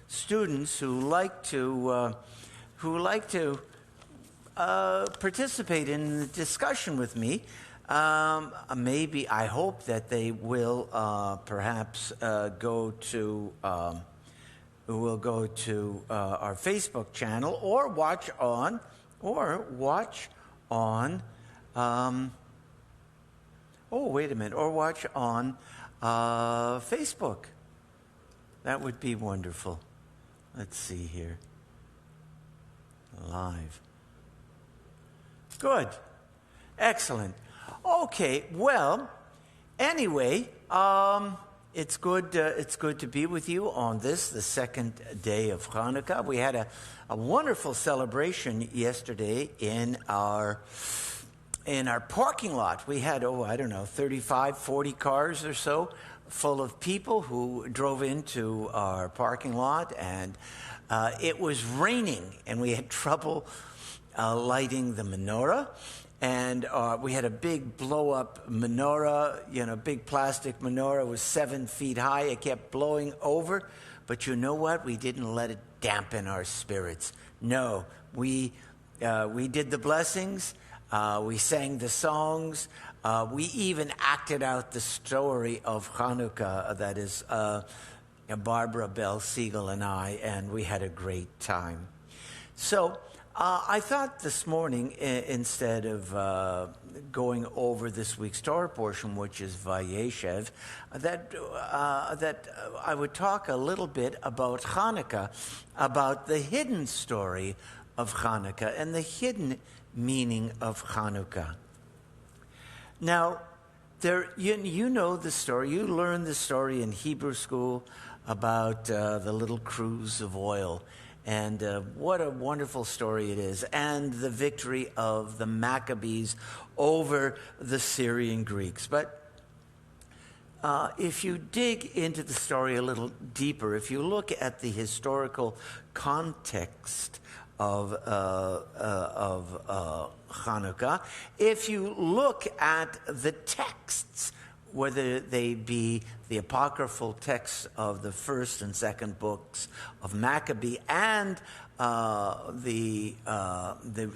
students who like to participate in the discussion with me. Maybe I hope that they will perhaps go to our Facebook channel or watch on Facebook. That would be wonderful. Let's see here. Live. Good. Excellent. Okay, well, anyway, it's good to be with you on the second day of Hanukkah. We had a wonderful celebration yesterday in our parking lot. We had 35, 40 cars or so full of people who drove into our parking lot, and it was raining, and we had trouble lighting the menorah. And we had a big blow-up menorah, big plastic menorah. It was 7 feet high. It kept blowing over. But you know what? We didn't let it dampen our spirits. No, we did the blessings. We sang the songs. We even acted out the story of Chanukah, that is Barbara Bell Siegel and I, and we had a great time. So I thought this morning, instead of going over this week's Torah portion, which is Vayeshev, that I would talk a little bit about Hanukkah, about the hidden story of Hanukkah and the hidden meaning of Hanukkah. Now, you know the story. You learned the story in Hebrew school about the little cruse of oil. And what a wonderful story it is. And the victory of the Maccabees over the Syrian Greeks. But if you dig into the story a little deeper, if you look at the historical context of Chanukah, if you look at the texts, whether they be the apocryphal texts of the first and second books of Maccabee and the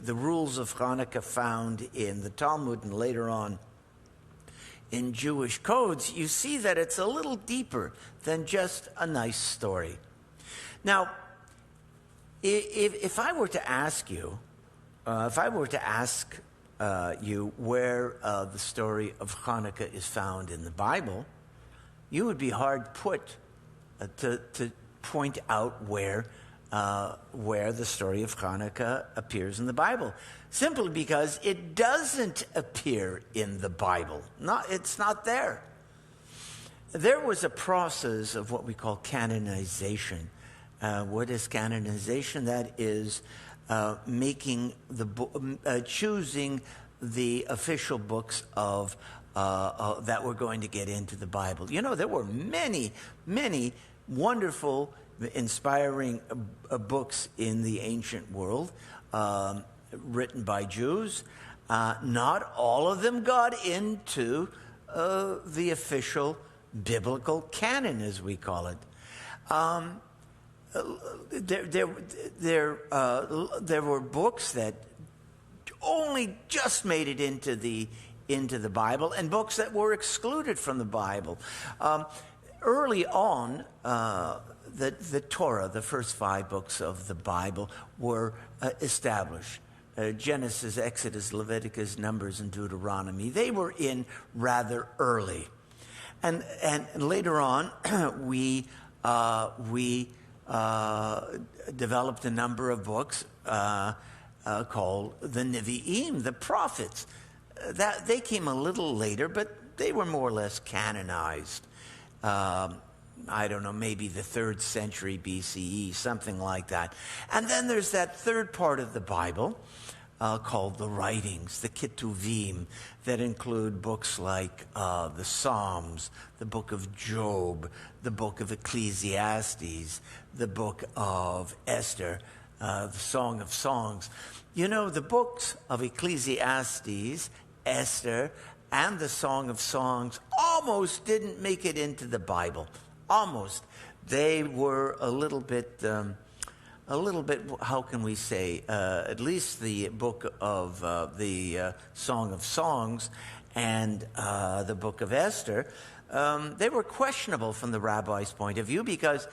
rules of Hanukkah found in the Talmud and later on in Jewish codes, you see that it's a little deeper than just a nice story. Now, if I were to ask you, you where the story of Hanukkah is found in the Bible, you would be hard put to point out where the story of Hanukkah appears in the Bible, simply because it doesn't appear in the Bible. It's not there. There was a process of what we call canonization. What is canonization? That is making choosing the official books of that we're going to get into the Bible. You know, there were many, many wonderful, inspiring books in the ancient world written by Jews. Not all of them got into the official biblical canon, as we call it. There were books that only just made it into the Bible, and books that were excluded from the Bible. Early on, the Torah, the first 5 books of the Bible, were established. Genesis, Exodus, Leviticus, Numbers, and Deuteronomy. They were in rather early, and later on, we developed a number of books called the Nevi'im, the prophets. That they came a little later, but they were more or less canonized. I don't know, maybe the 3rd century BCE, something like that. And then there's that third part of the Bible called the writings, the Ketuvim, that include books like the Psalms, the book of Job, the book of Ecclesiastes, the book of Esther, the Song of Songs. You know, the books of Ecclesiastes, Esther, and the Song of Songs almost didn't make it into the Bible. Almost. they were a little bit, how can we say, at least the book of the Song of Songs and the book of Esther, they were questionable from the rabbi's point of view because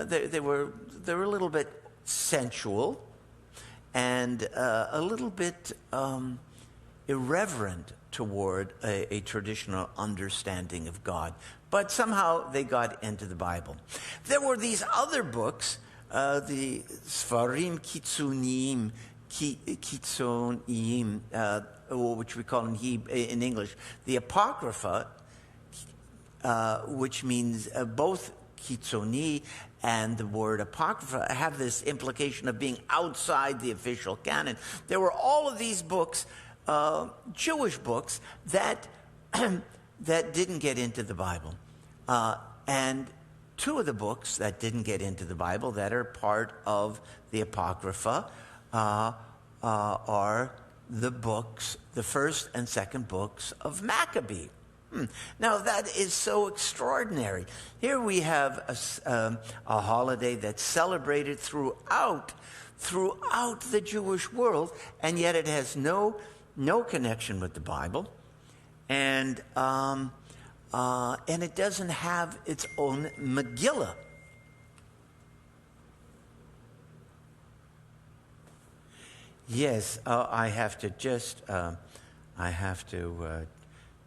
they were a little bit sensual and a little bit irreverent toward a traditional understanding of God. But somehow they got into the Bible. There were these other books, the Sfarim Kitzonim, which we call in English the Apocrypha, which means both Kitzoni and the word Apocrypha have this implication of being outside the official canon. There were all of these books, Jewish books, that that didn't get into the Bible. And two of the books that didn't get into the Bible that are part of the Apocrypha are the books, the first and second books of Maccabee. Now that is so extraordinary. Here we have a holiday that's celebrated throughout the Jewish world, and yet it has no connection with the Bible, and it doesn't have its own Megillah. Yes, I have to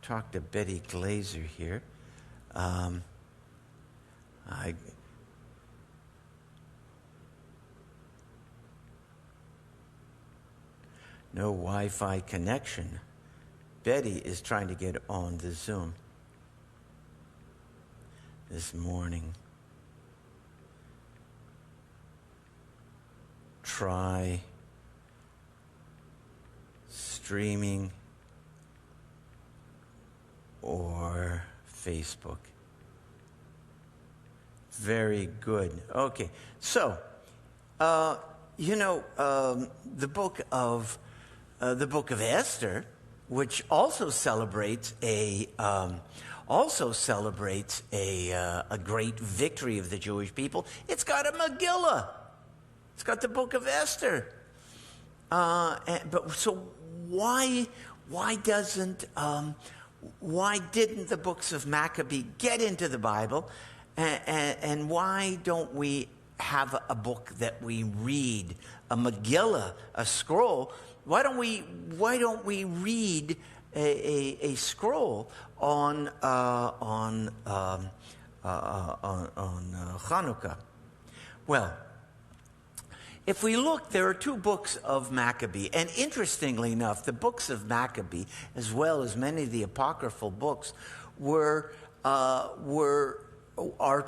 talk to Betty Glazer here. No Wi-Fi connection. Betty is trying to get on the Zoom this morning. Try streaming or Facebook. Very good. Okay, so the book of Esther, which also celebrates a great victory of the Jewish people. It's got a Megillah. It's got the book of Esther. But so why didn't the books of Maccabee get into the Bible, and why don't we have a book that we read, a Megillah, a scroll? Why don't we read a scroll on Chanukah? Well, if we look, there are two books of Maccabee, and interestingly enough, the books of Maccabee, as well as many of the apocryphal books, are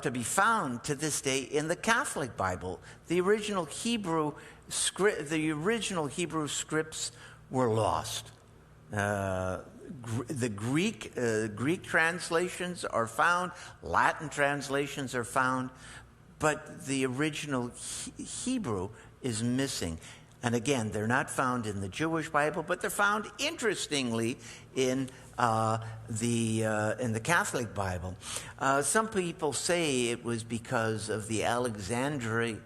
to be found to this day in the Catholic Bible. The original Hebrew scripts were lost. The Greek translations are found, Latin translations are found, but the original Hebrew is missing. And again, they're not found in the Jewish Bible, but they're found, interestingly, in the Catholic Bible. Some people say it was because of the Alexandria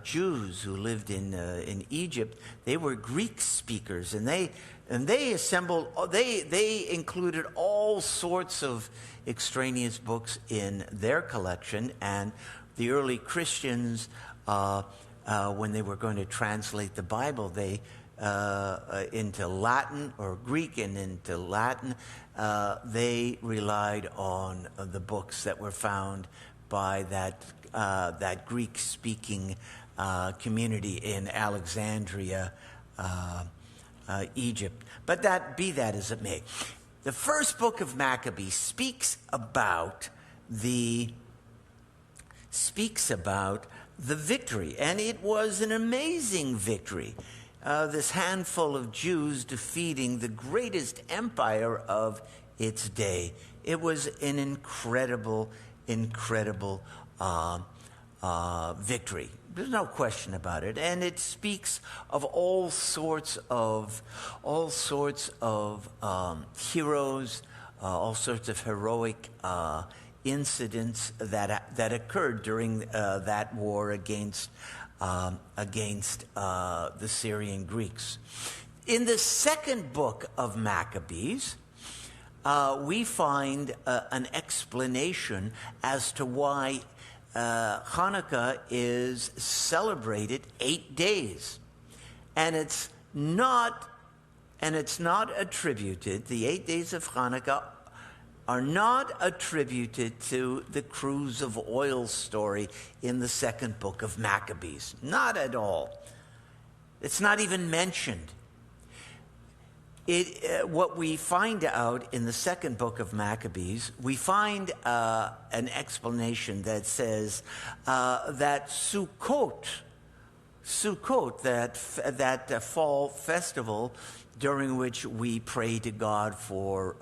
Jews who lived in Egypt. They were Greek speakers, and they assembled. They included all sorts of extraneous books in their collection, and the early Christians, when they were going to translate the Bible, they into Latin or Greek and into Latin, they relied on the books that were found by that Greek-speaking community in Alexandria, Egypt. But be that as it may, the first book of Maccabee speaks about the victory, and it was an amazing victory. This handful of Jews defeating the greatest empire of its day. It was an incredible victory. There's no question about it, and it speaks of all sorts of heroes, all sorts of heroic incidents that occurred during that war against the Syrian Greeks. In the second book of Maccabees, we find an explanation as to why Hanukkah is celebrated 8 days. And it's not attributed, the 8 days of Hanukkah are not attributed to the cruse of oil story in the second book of Maccabees. Not at all. It's not even mentioned. What we find out in the second book of Maccabees, we find an explanation that says that Sukkot, that fall festival during which we pray to God for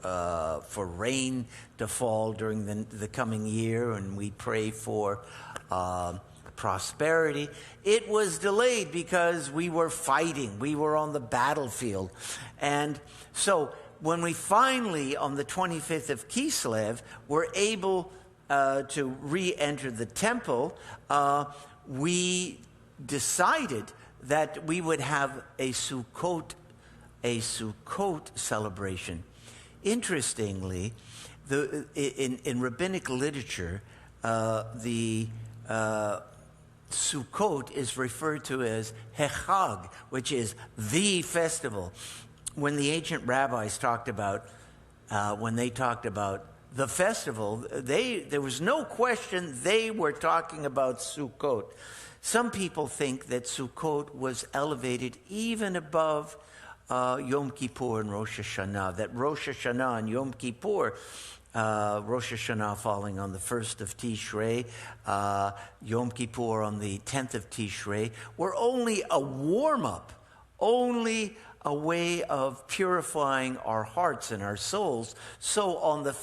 rain to fall during the coming year, and we pray for prosperity. It was delayed because we were fighting. We were on the battlefield. And so when we finally, on the 25th of Kislev, were able to re-enter the temple, we decided that we would have a Sukkot celebration. Interestingly, in rabbinic literature, the Sukkot is referred to as Hechag, which is the festival. When the ancient rabbis talked about the festival, there was no question they were talking about Sukkot. Some people think that Sukkot was elevated even above Yom Kippur and Rosh Hashanah, that Rosh Hashanah and Yom Kippur, Rosh Hashanah falling on the 1st of Tishrei, Yom Kippur on the 10th of Tishrei, were only a warm-up, only a way of purifying our hearts and our souls. So on the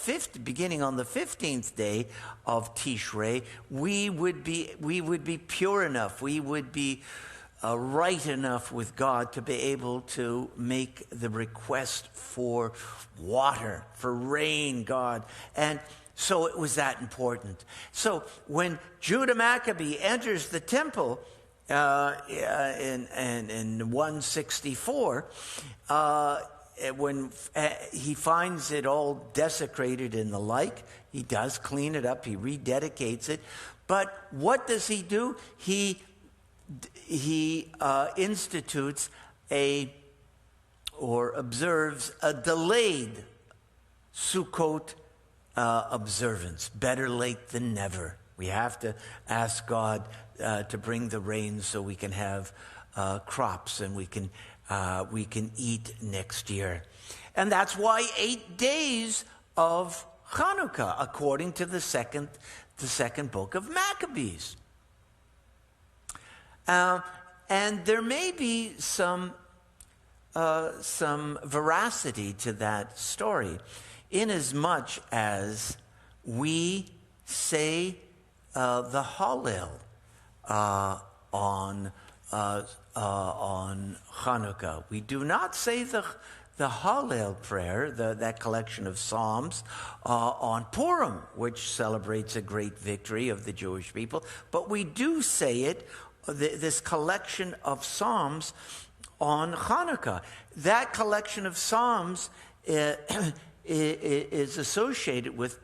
beginning on the 15th day of Tishrei, we would be pure enough, we would be right enough with God to be able to make the request for water, for rain, God. And so it was that important. So when Judah Maccabee enters the temple in 164, when he finds it all desecrated and the like, he does clean it up, he rededicates it. But what does he do? He institutes observes a delayed Sukkot observance. Better late than never. We have to ask God to bring the rain so we can have crops and we can eat next year. And that's why 8 days of Chanukah, according to the second book of Maccabees. And there may be some veracity to that story, inasmuch as we say the Hallel on Chanukah. We do not say the Hallel prayer, that collection of psalms, on Purim, which celebrates a great victory of the Jewish people, but we do say it, this collection of psalms, on Hanukkah. That collection of psalms is associated with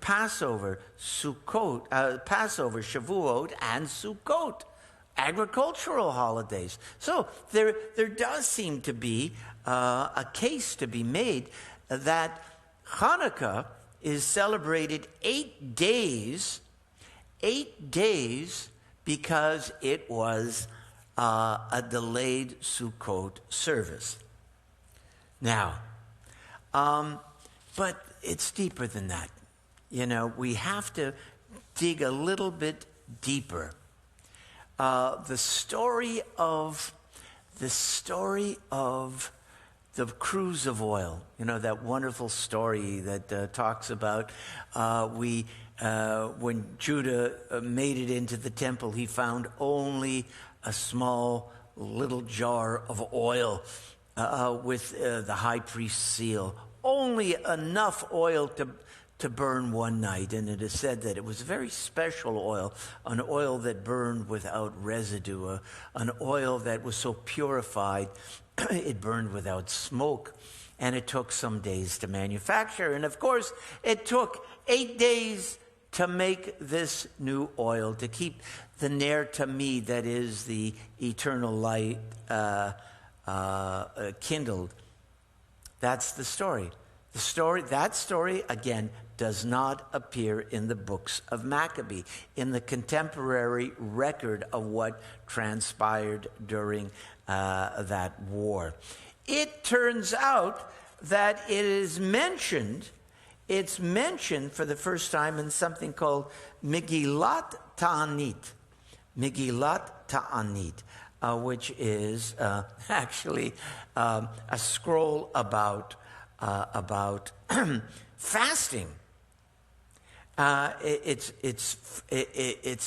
Passover, Sukkot, Passover, Shavuot, and Sukkot, agricultural holidays. So there does seem to be a case to be made that Hanukkah is celebrated 8 days, because it was a delayed Sukkot service. Now, but it's deeper than that. You know, we have to dig a little bit deeper. The story of the cruse of oil. You know, that wonderful story that talks about when Judah made it into the temple, he found only a small little jar of oil with the high priest's seal. Only enough oil to burn one night, and it is said that it was a very special oil, an oil that burned without residue, an oil that was so purified it burned without smoke, and it took some days to manufacture. And of course, it took 8 days to make this new oil, to keep the ner tamid, that is the eternal light, kindled. That's the story. That story, again, does not appear in the books of Maccabee, in the contemporary record of what transpired during that war. It turns out that it is mentioned, it's mentioned for the first time in something called Megillat Ta'anit. Megillat Ta'anit, which is actually a scroll about fasting. It's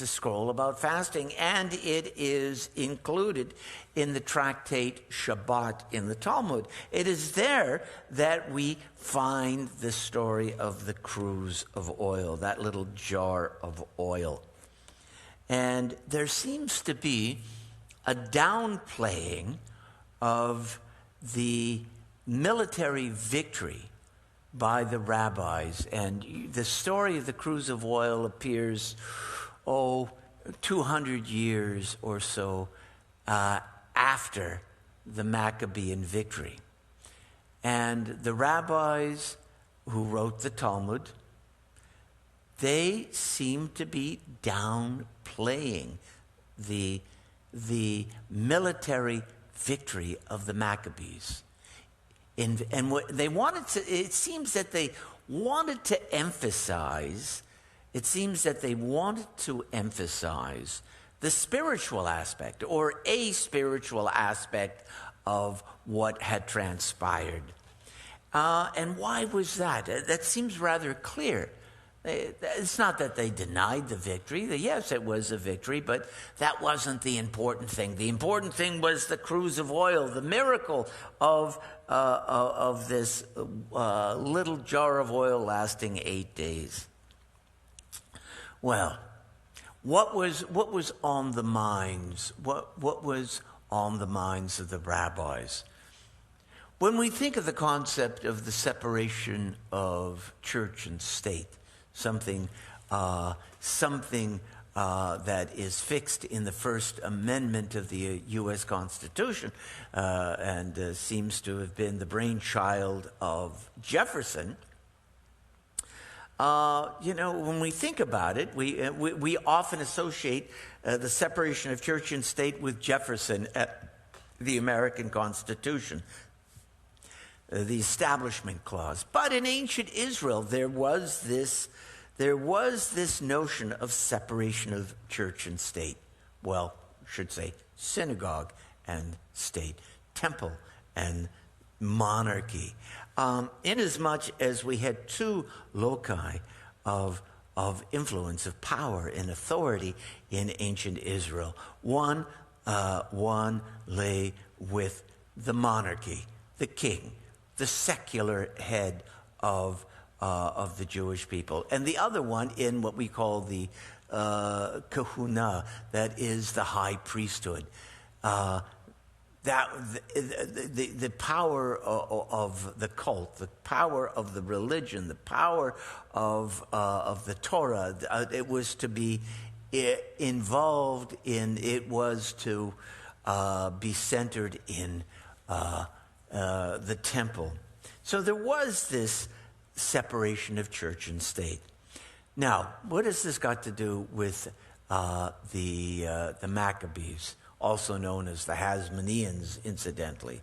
a scroll about fasting, and it is included in the tractate Shabbat in the Talmud. It is there that we find the story of the cruse of oil, that little jar of oil. And there seems to be a downplaying of the military victory by the rabbis. And the story of the cruse of oil appears, 200 years or so after the Maccabean victory. And the rabbis who wrote the Talmud, they seem to be downplaying the military victory of the Maccabees. And what they wanted to, it seems that they wanted to emphasize, the spiritual aspect, or a spiritual aspect of what had transpired. And why was that? That seems rather clear. It's not that they denied the victory. Yes, it was a victory, but that wasn't the important thing. The important thing was the cruse of oil, the miracle of this little jar of oil lasting 8 days. Well, what was on the minds? What was on the minds of the rabbis? When we think of the concept of the separation of church and state, something that is fixed in the First Amendment of the U.S. Constitution, and seems to have been the brainchild of Jefferson. When we think about it, we often associate the separation of church and state with Jefferson at the American Constitution, the Establishment Clause. But in ancient Israel, there was this notion of separation of church and state. Well, I should say synagogue and state, temple and monarchy. Inasmuch as we had two loci of influence, of power and authority in ancient Israel. One lay with the monarchy, the king, the secular head of the Jewish people, and the other one in what we call the kahuna, that is the high priesthood. The power of the cult, the power of the religion, the power of the Torah, it was to be involved in, it was to be centered in the temple. So there was this separation of church and state. Now, what has this got to do with the Maccabees, also known as the Hasmoneans, incidentally?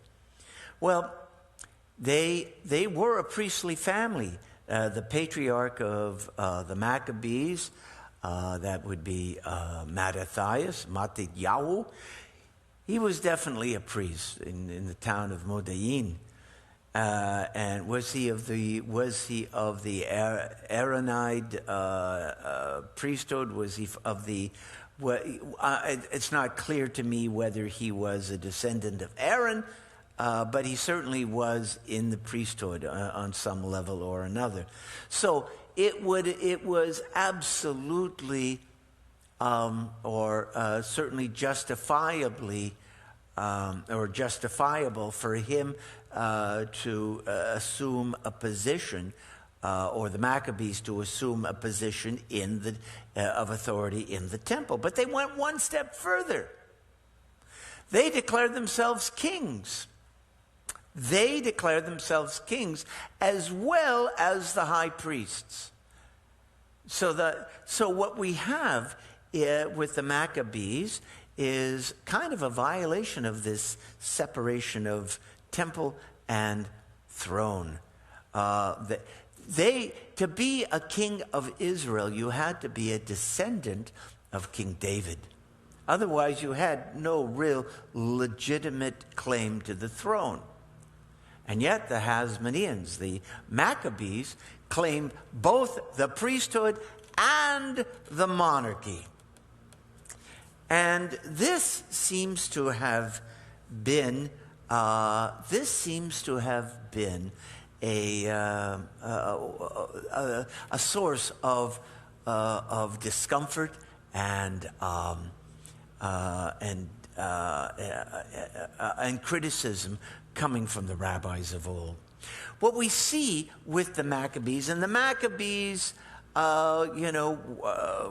Well, they were a priestly family. The patriarch of the Maccabees, that would be Mattathiyahu, he was definitely a priest in the town of Modayin. And was he of the Aaronide priesthood? Was he of the? It's not clear to me whether he was a descendant of Aaron, but he certainly was in the priesthood on some level or another. So it was absolutely certainly justifiably or justifiable for him to assume a position, or the Maccabees to assume a position of authority in the temple. But they went one step further. They declared themselves kings. They declared themselves kings as well as the high priests. So what we have with the Maccabees is kind of a violation of this separation of temple and throne. To be a king of Israel, you had to be a descendant of King David. Otherwise, you had no real legitimate claim to the throne. And yet the Hasmoneans, the Maccabees, claimed both the priesthood and the monarchy. And this seems to have been a source of discomfort and criticism coming from the rabbis of old. What we see with the Maccabees, and the Maccabees,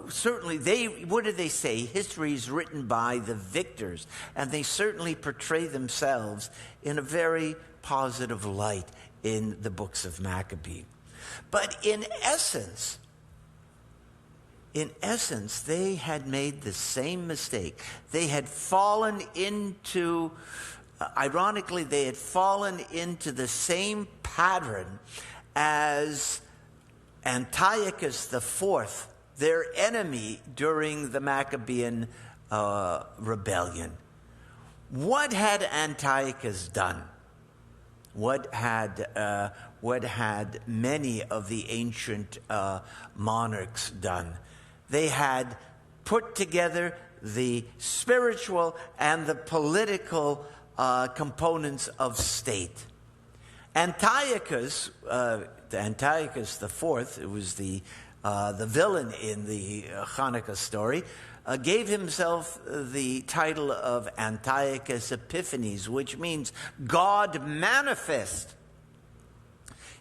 certainly what do they say? History is written by the victors, and they certainly portray themselves in a very positive light in the books of Maccabee. But in essence, they had made the same mistake. They had fallen into, ironically, they had fallen into the same pattern as Antiochus IV, their enemy during the Maccabean rebellion. What had Antiochus done? What had many of the ancient monarchs done? They had put together the spiritual and the political components of state. Antiochus IV, who was the villain in the Hanukkah story, gave himself the title of Antiochus Epiphanes, which means God manifest.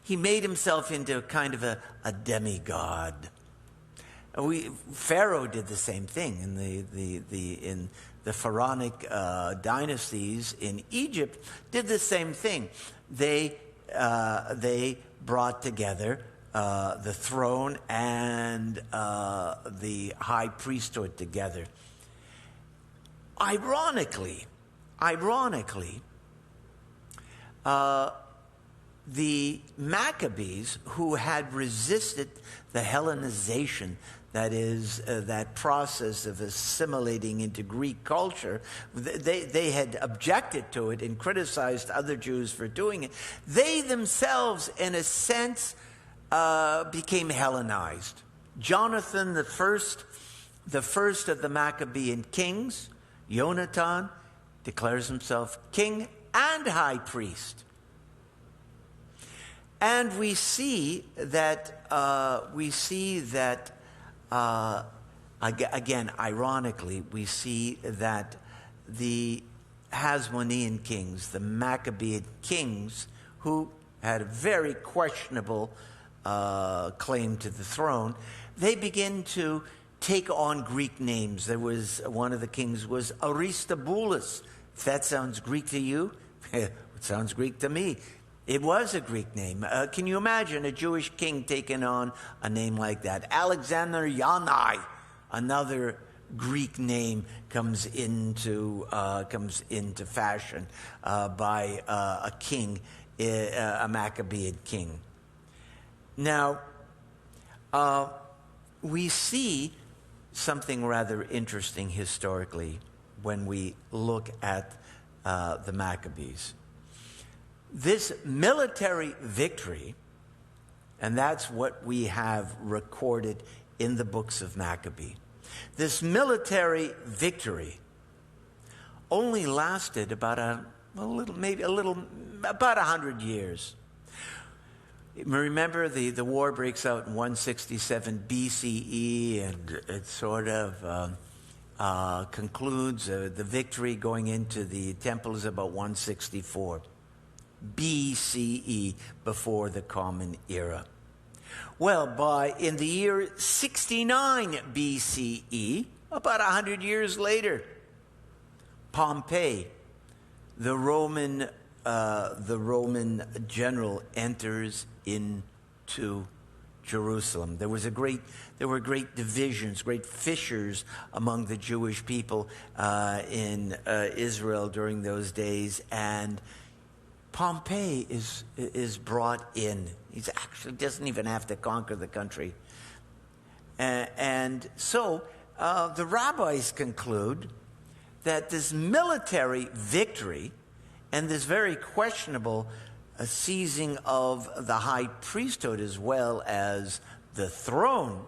He made himself into kind of a demigod. Pharaoh did the same thing in the pharaonic dynasties in Egypt. Did the same thing. They brought together the throne and the high priesthood together. Ironically, the Maccabees, who had resisted the Hellenization, that is, that process of assimilating into Greek culture, they had objected to it and criticized other Jews for doing it. They themselves, in a sense, became Hellenized. Jonathan, the first of the Maccabean kings, Jonathan, declares himself king and high priest. And we see that again, ironically, we see that the Hasmonean kings, the Maccabean kings, who had a very questionable claim to the throne, they begin to take on Greek names. There was one of the kings was Aristobulus. If that sounds Greek to you, it sounds Greek to me. It was a Greek name. Can you imagine a Jewish king taking on a name like that? Alexander Yanai, another Greek name, comes into fashion by a king, a Maccabean king. Now, we see something rather interesting historically when we look at the Maccabees. This military victory, and that's what we have recorded in the books of Maccabee. This military victory only lasted about 100 years. Remember, the war breaks out in 167 BCE, and it sort of concludes. The victory going into the temple is about 164 BCE, before the Common Era. Well, in the year 69 BCE, about 100 years later, Pompey, the Roman general, enters into Jerusalem. There were great divisions, great fissures among the Jewish people in Israel during those days, and Pompey is brought in. He actually doesn't even have to conquer the country. And so the rabbis conclude that this military victory and this very questionable seizing of the high priesthood as well as the throne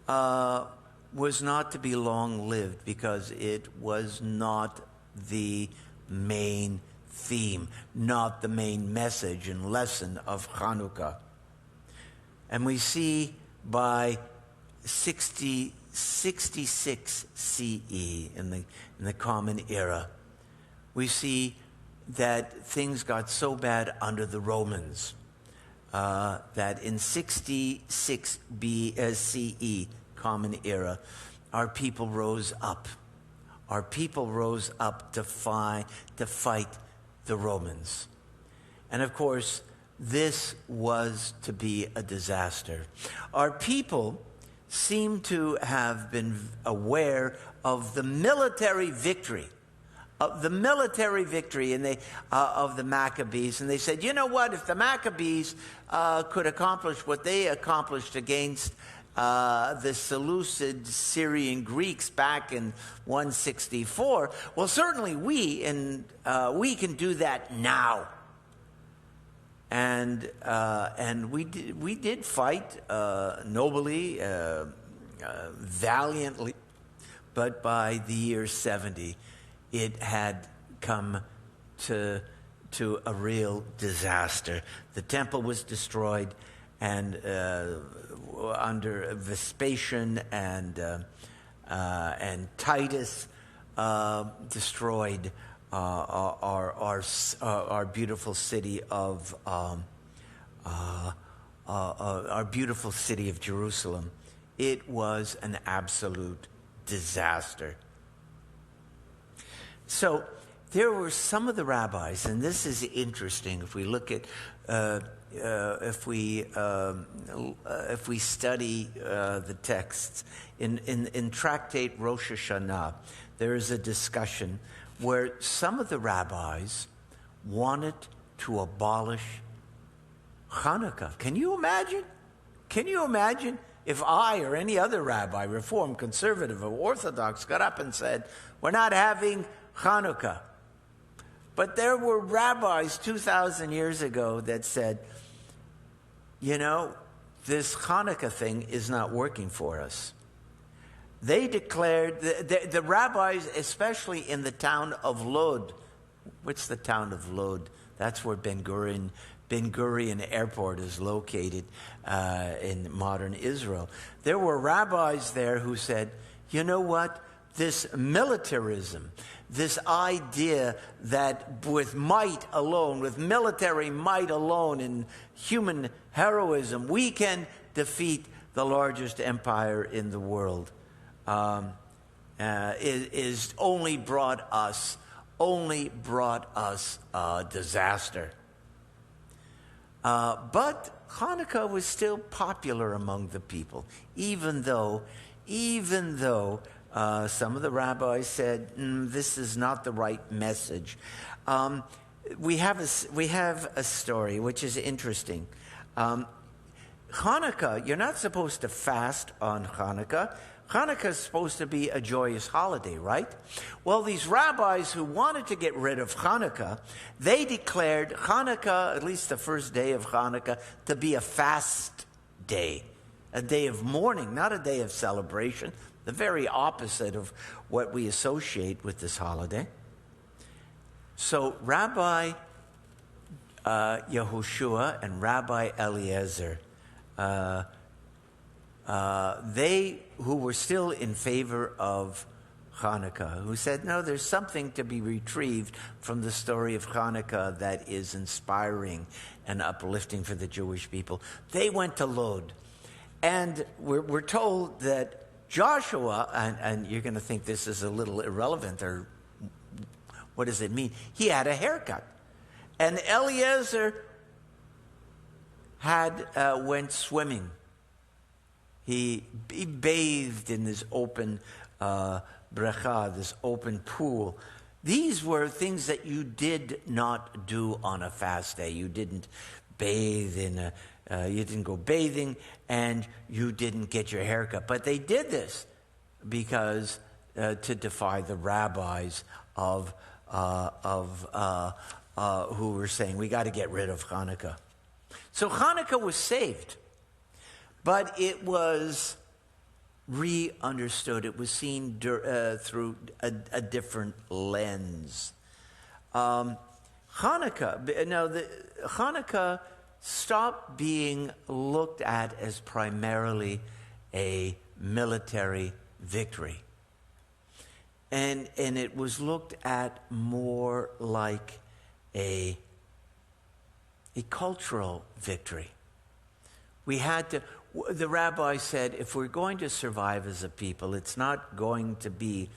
was not to be long-lived, because it was not the main theme, not the main message and lesson of Hanukkah. And we see by 66 CE, in the Common Era, we see that things got so bad under the Romans that in 66 CE, Common Era, our people rose up. Our people rose up to fight the Romans. And of course, this was to be a disaster. Our people seem to have been aware of the military victory, and of the Maccabees, and they said, you know what, if the Maccabees could accomplish what they accomplished against the Seleucid Syrian Greeks back in 164, well, certainly we can do that now. And we did fight nobly, valiantly, but by the year 70, it had come to a real disaster. The temple was destroyed, and under Vespasian and Titus destroyed our beautiful city of Jerusalem. It was an absolute disaster. So there were some of the rabbis, and this is interesting. If we look at, if we study the texts in Tractate Rosh Hashanah, there is a discussion where some of the rabbis wanted to abolish Hanukkah. Can you imagine? Can you imagine if I or any other rabbi, Reform, Conservative, or Orthodox, got up and said, we're not having Hanukkah? But there were rabbis 2,000 years ago that said, you know, this Hanukkah thing is not working for us. They declared, the rabbis, especially in the town of Lod. What's the town of Lod? That's where Ben Gurion Airport is located in modern Israel. There were rabbis there who said, you know what? This militarism, this idea that with might alone, with military might alone and human heroism, we can defeat the largest empire in the world, is only brought us disaster. But Hanukkah was still popular among the people, even though some of the rabbis said, this is not the right message. We have a story which is interesting. Hanukkah, you're not supposed to fast on Hanukkah. Hanukkah is supposed to be a joyous holiday, right? Well, these rabbis who wanted to get rid of Hanukkah, they declared Hanukkah, at least the first day of Hanukkah, to be a fast day, a day of mourning, not a day of celebration, the very opposite of what we associate with this holiday. So Rabbi Yehoshua and Rabbi Eliezer, they who were still in favor of Hanukkah, who said, no, there's something to be retrieved from the story of Hanukkah that is inspiring and uplifting for the Jewish people. They went to Lod. And we're told that Joshua, and you're going to think this is a little irrelevant, or what does it mean? He had a haircut. And Eliezer went swimming. He bathed in this open brecha, this open pool. These were things that you did not do on a fast day. You didn't bathe you didn't go bathing, and you didn't get your hair cut. But they did this because to defy the rabbis who were saying, we got to get rid of Hanukkah. So Hanukkah was saved, but it was re-understood. It was seen through a different lens. Hanukkah stopped being looked at as primarily a military victory. And it was looked at more like a cultural victory. The rabbi said, if we're going to survive as a people, it's not going to be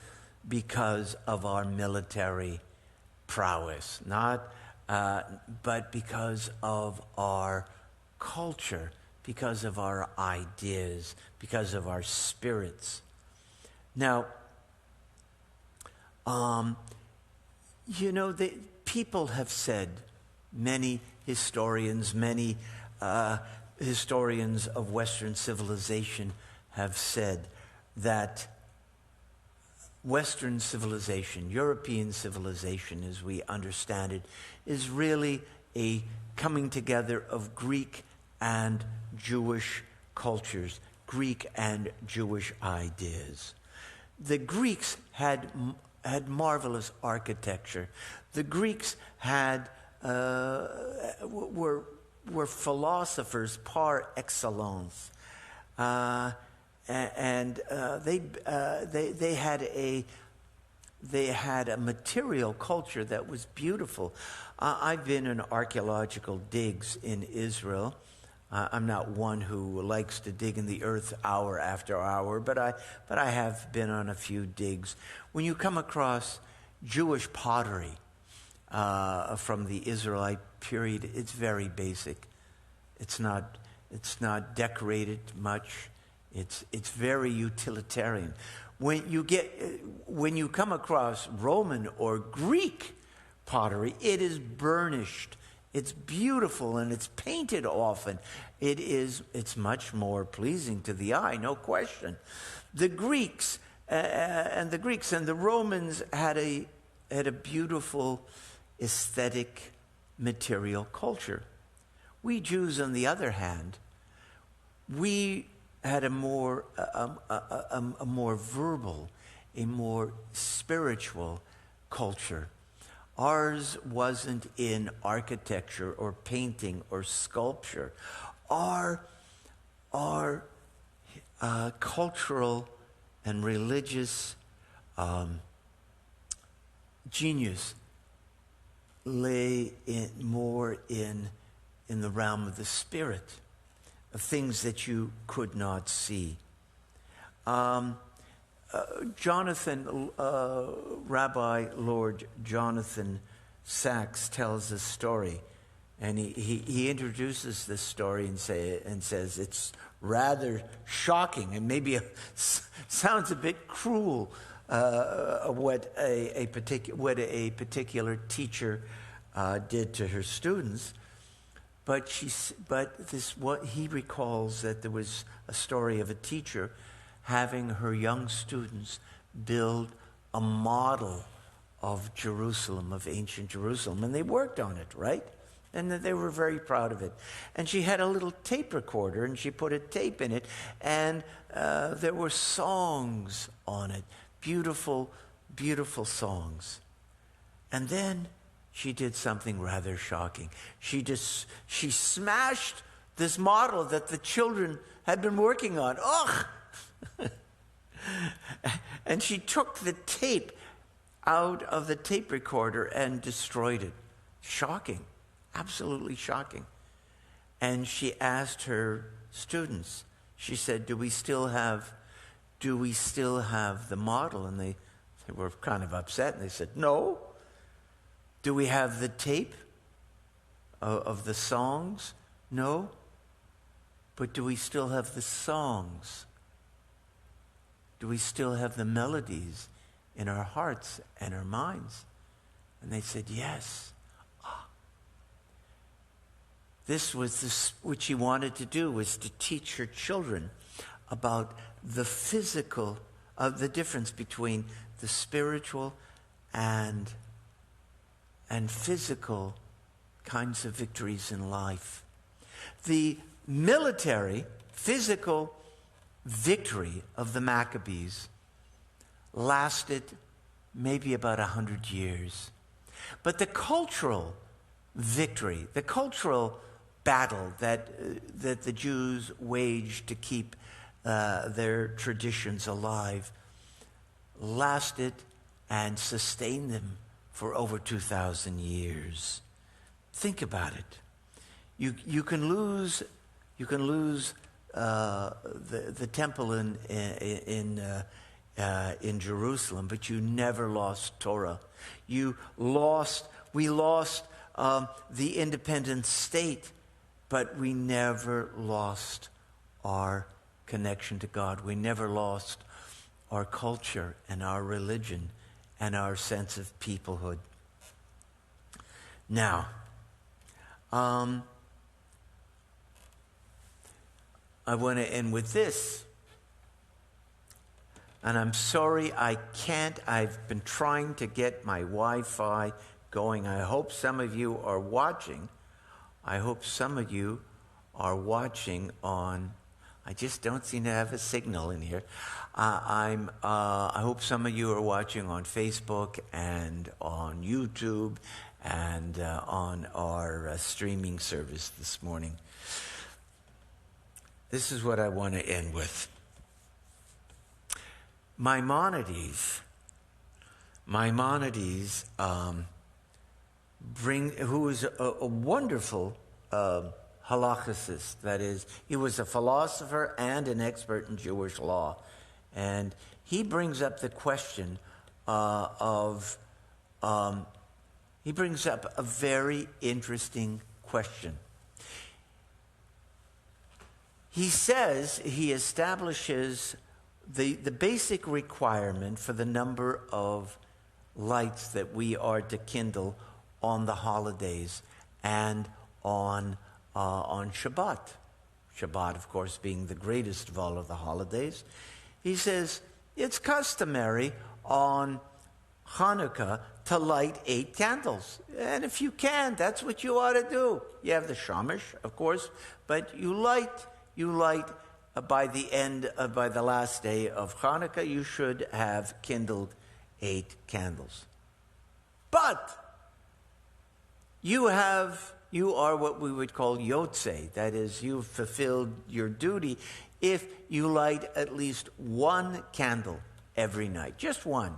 because of our military prowess, but because of our culture, because of our ideas, because of our spirits. Now, people have said, many historians of Western civilization have said that Western civilization, European civilization as we understand it, is really a coming together of Greek and Jewish cultures, Greek and Jewish ideas. The Greeks had marvelous architecture. The Greeks were philosophers par excellence. They had a material culture that was beautiful. I've been in archaeological digs in Israel. I'm not one who likes to dig in the earth hour after hour, but I have been on a few digs. When you come across Jewish pottery from the Israelite period, it's very basic. It's not decorated much. It's very utilitarian. When you come across Roman or Greek pottery, it is burnished. It's beautiful and it's painted often. It's much more pleasing to the eye, no question. The Greeks and the Romans had a beautiful aesthetic material culture. We Jews, on the other hand, we had a more verbal, a more spiritual culture. Ours wasn't in architecture or painting or sculpture. Our cultural and religious genius lay more in the realm of the spirit, of things that you could not see. Rabbi Lord Jonathan Sachs tells a story, and he introduces this story and says it's rather shocking and maybe sounds a bit cruel what a particular teacher did to her students. But what he recalls that there was a story of a teacher having her young students build a model of Jerusalem, of ancient Jerusalem, and they worked on it, right? And they were very proud of it. And she had a little tape recorder, and she put a tape in it, and there were songs on it, beautiful, beautiful songs. And then she did something rather shocking. She smashed this model that the children had been working on. Ugh! And she took the tape out of the tape recorder and destroyed it. Shocking. Absolutely shocking. And she asked her students, she said, do we still have the model? And they were kind of upset, and they said, no. Do we have the tape of the songs? No. But do we still have the songs? Do we still have the melodies in our hearts and our minds? And they said, yes. What she wanted to do was to teach her children about the physical, the difference between the spiritual and physical kinds of victories in life. The military, physical victory of the Maccabees lasted maybe about 100 years. But the cultural victory, the cultural battle that the Jews waged to keep their traditions alive lasted and sustained them for over 2,000 years. Think about it. You can lose the temple in Jerusalem, but you never lost Torah. We lost the independent state, but we never lost our connection to God. We never lost our culture and our religion and our sense of peoplehood. Now, I want to end with this. And I'm sorry I can't. I've been trying to get my Wi-Fi going. I hope some of you are watching. I hope some of you are watching on... I just don't seem to have a signal in here. I hope some of you are watching on Facebook and on YouTube and on our streaming service this morning. This is what I want to end with. Maimonides, who is a wonderful halachicist. That is, he was a philosopher and an expert in Jewish law. And he brings up the question he brings up a very interesting question. He says, he establishes the basic requirement for the number of lights that we are to kindle on the holidays and on Shabbat. Shabbat, of course, being the greatest of all of the holidays. He says, it's customary on Hanukkah to light 8 candles. And if you can, that's what you ought to do. You have the shamash, of course, but you light by the last day of Hanukkah, you should have kindled 8 candles. But you are what we would call yotze. That is, you've fulfilled your duty if you light at least 1 candle every night. Just 1.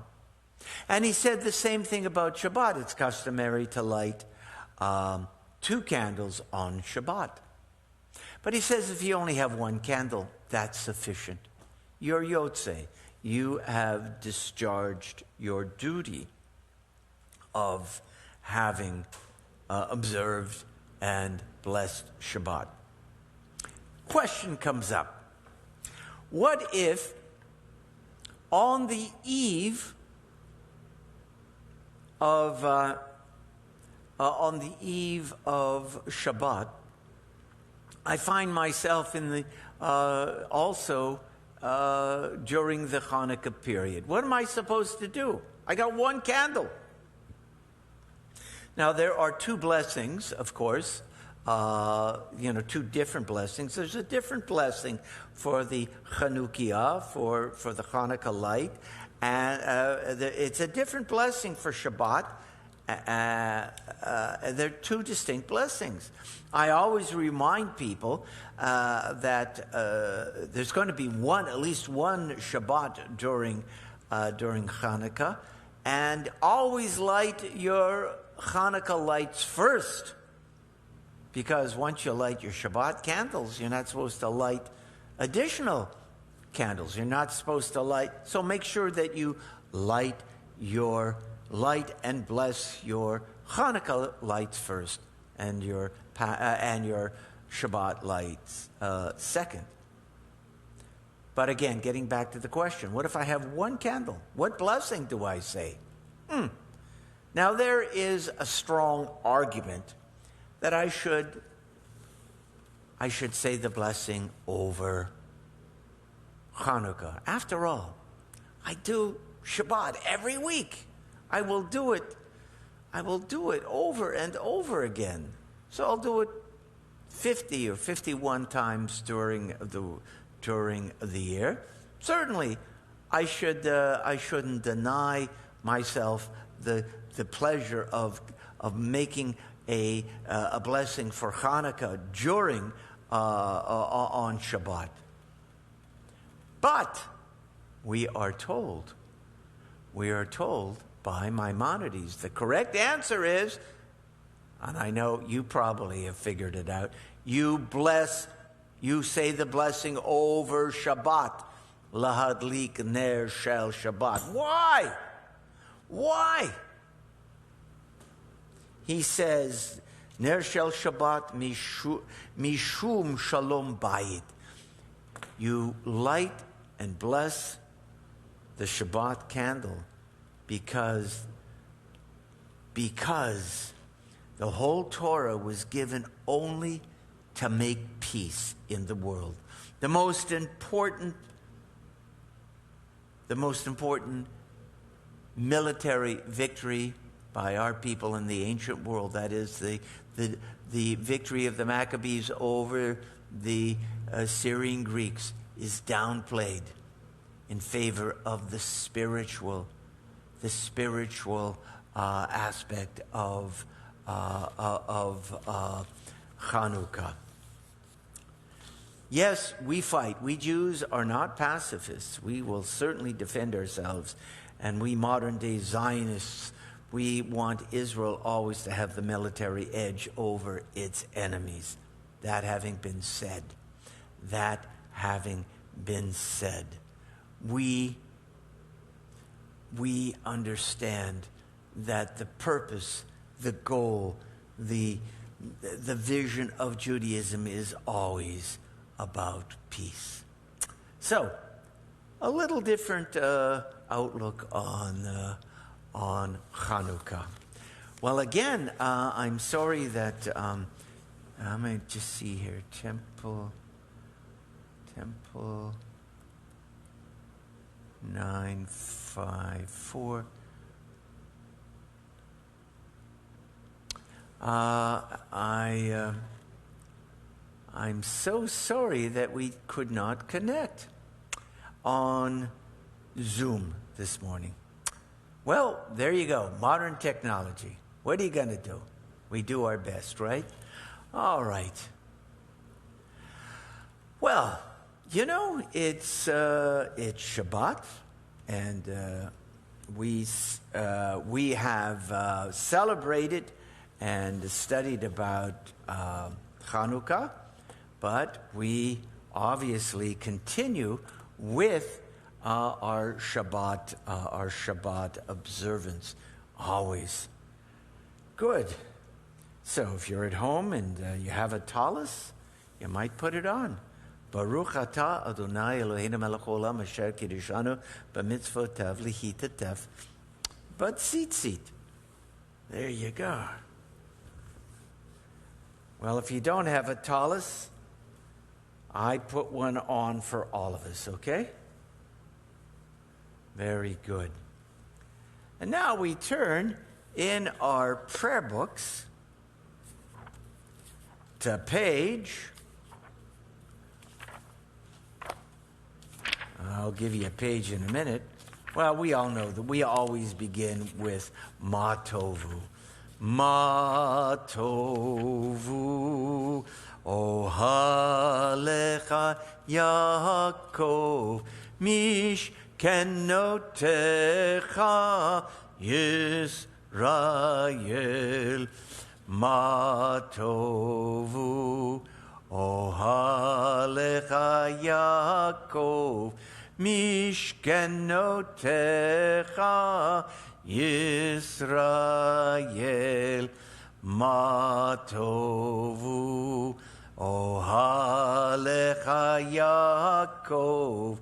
And he said the same thing about Shabbat. It's customary to light 2 candles on Shabbat. But he says if you only have 1 candle, that's sufficient. You're yotze. You have discharged your duty of having observed and blessed Shabbat. Question comes up. What if on the eve of Shabbat, I find myself in the also during the Hanukkah period? What am I supposed to do? I got 1 candle. Now, there are 2 blessings, of course, 2 different blessings. There's a different blessing for the Chanukah, for the Hanukkah light, and it's a different blessing for Shabbat, They're two distinct blessings. I always remind people that there's going to be at least one Shabbat during Hanukkah, and always light your Hanukkah lights first, because once you light your Shabbat candles, you're not supposed to light additional candles. You're not supposed to light, so make sure that you light and bless your Hanukkah lights first, and your Shabbat lights second. But again, getting back to the question, what if I have one candle? What blessing do I say? Now, there is a strong argument that I should say the blessing over Chanukah. After all, I do Shabbat every week. I will do it over and over again. So I'll do it 50 or 51 times during the year. Certainly, I shouldn't deny myself the pleasure of making a blessing for Hanukkah during on Shabbat. But we are told by Maimonides, the correct answer is, and I know you probably have figured it out, you say the blessing over Shabbat. Lahadlik ner shel Shabbat. Why? He says, ner shel Shabbat mishum shalom bayit. You light and bless the Shabbat candle because the whole Torah was given only to make peace in the world. The most important military victory by our people in the ancient world, that is the victory of the Maccabees over the Syrian Greeks, is downplayed in favor of the spiritual aspect of Chanukah. Yes, we fight. We Jews are not pacifists. We will certainly defend ourselves. And we modern-day Zionists, we want Israel always to have the military edge over its enemies. That having been said, we understand that the purpose, the goal, the vision of Judaism is always about peace. So, a little different outlook on Chanukah. Well, again, I'm sorry that I'm going to just see here. Temple 954. I'm so sorry that we could not connect on Zoom this morning. Well, there you go. Modern technology. What are you going to do? We do our best, right? All right. Well, you know, it's Shabbat, and we have celebrated and studied about Chanukah, but we obviously continue with our Shabbat observance always. Good. So if you're at home and you have a tallis, you might put it on. Baruch atah Adonai Eloheinu melech haolam asher kiddushanu b'mitzvotav lihitatef b'tzitzit. There you go. Well, if you don't have a tallis, I put one on for all of us, okay? Very good. And now we turn in our prayer books to page, I'll give you a page in a minute. Well, we all know that we always begin with Ma Tovu. Ma tovu ohalecha Yaakov mishkenotecha Yisrael. Ma tovu ohalecha Yaakov mishkenotecha Yisrael. Ma tovu ohalecha Yaakov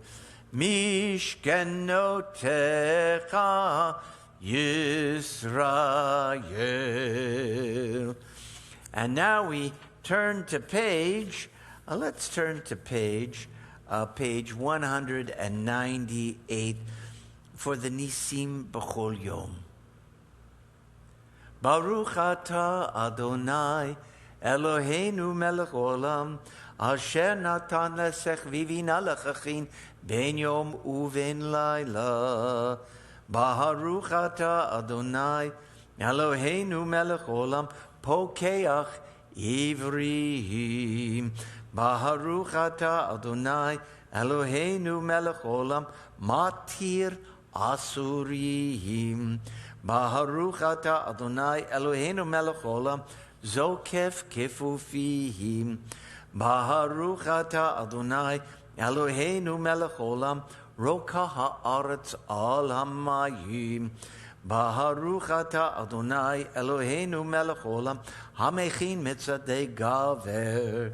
mishkenotecha Yisrael. And now we turn to let's turn to page 198 for the Nisim B'chol Yom. Baruch atah Adonai Eloheinu melech olam asher natan lesechvivina lechachin ben yom uven laila. Baruch atah Adonai Eloheinu melech olam pokeach ivrim. Baruch atah Adonai Eloheinu melech olam matir asurim. Baruch atah Adonai Eloheinu melech olam zokef kefufihim. Baruch atah Adonai Eloheinu melech olam roka haaretz al hamayim. Baruch atah Adonai Eloheinu melech olam hamechin mitzadei gaver.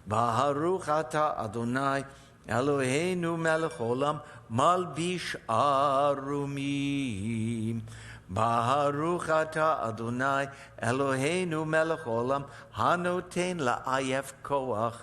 Baruch atah Adonai Eloheinu melech olam malbish arumim. Baruch atah Adonai Eloheinu melech olam hanoten la'ayef koach.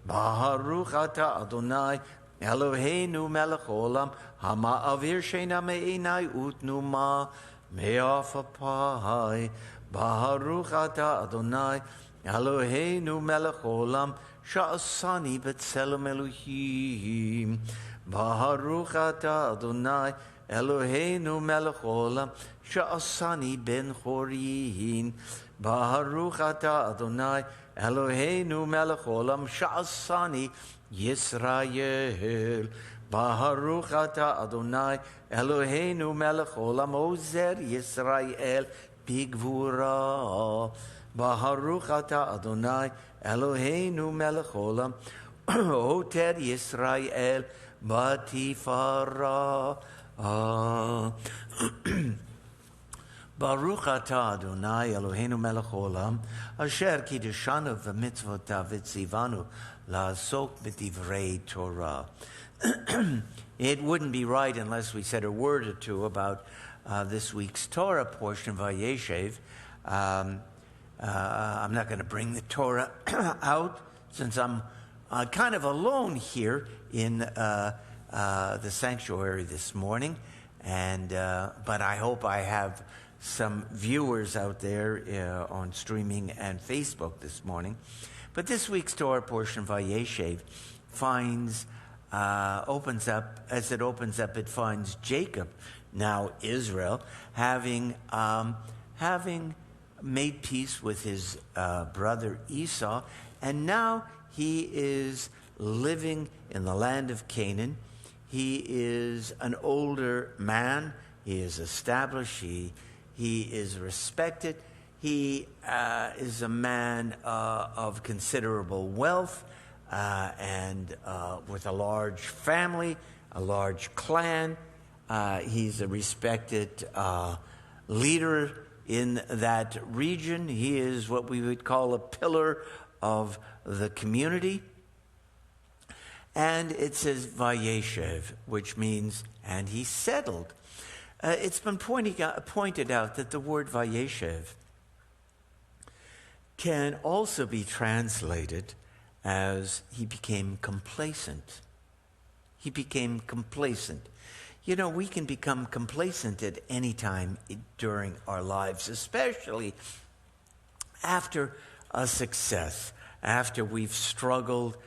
Baruch atah Adonai Eloheinu melech olam hama'avir sheina me'inai utnuma me'afapai. Baruch atah Adonai Eloheinu melech olam sha'asani b'tselem Elohim. Baruch atah Adonai Eloheinu melech olam sha'asani ben chorin. Baruch atah Adonai Eloheinu melech olam sha'asani Yisrael. Baruch atah Adonai Eloheinu melech olam ozer Yisrael bigvura. Baruch atah Adonai Eloheinu melech olam oter Yisrael batifara. Baruch atah Adonai Eloheinu melech olam asher kiddushanu v'mitzvotav v'tzivanu la'asok b'divrei Torah. It wouldn't be right unless we said a word or two about this week's Torah portion of Vayeshev. I'm not going to bring the Torah out since I'm kind of alone here in the sanctuary this morning, but I hope I have some viewers out there on streaming and Facebook this morning. But this week's Torah portion of Vayeshev opens up, it finds Jacob, now Israel, having made peace with his brother Esau, and now he is living in the land of Canaan. He is an older man. He is established. He is respected. He is a man of considerable wealth and with a large family, a large clan. He's a respected leader in that region. He is what we would call a pillar of the community. And it says Vayeshev, which means, and he settled. It's been pointed out that the word Vayeshev can also be translated as he became complacent. He became complacent. You know, we can become complacent at any time during our lives, especially after a success, after we've struggled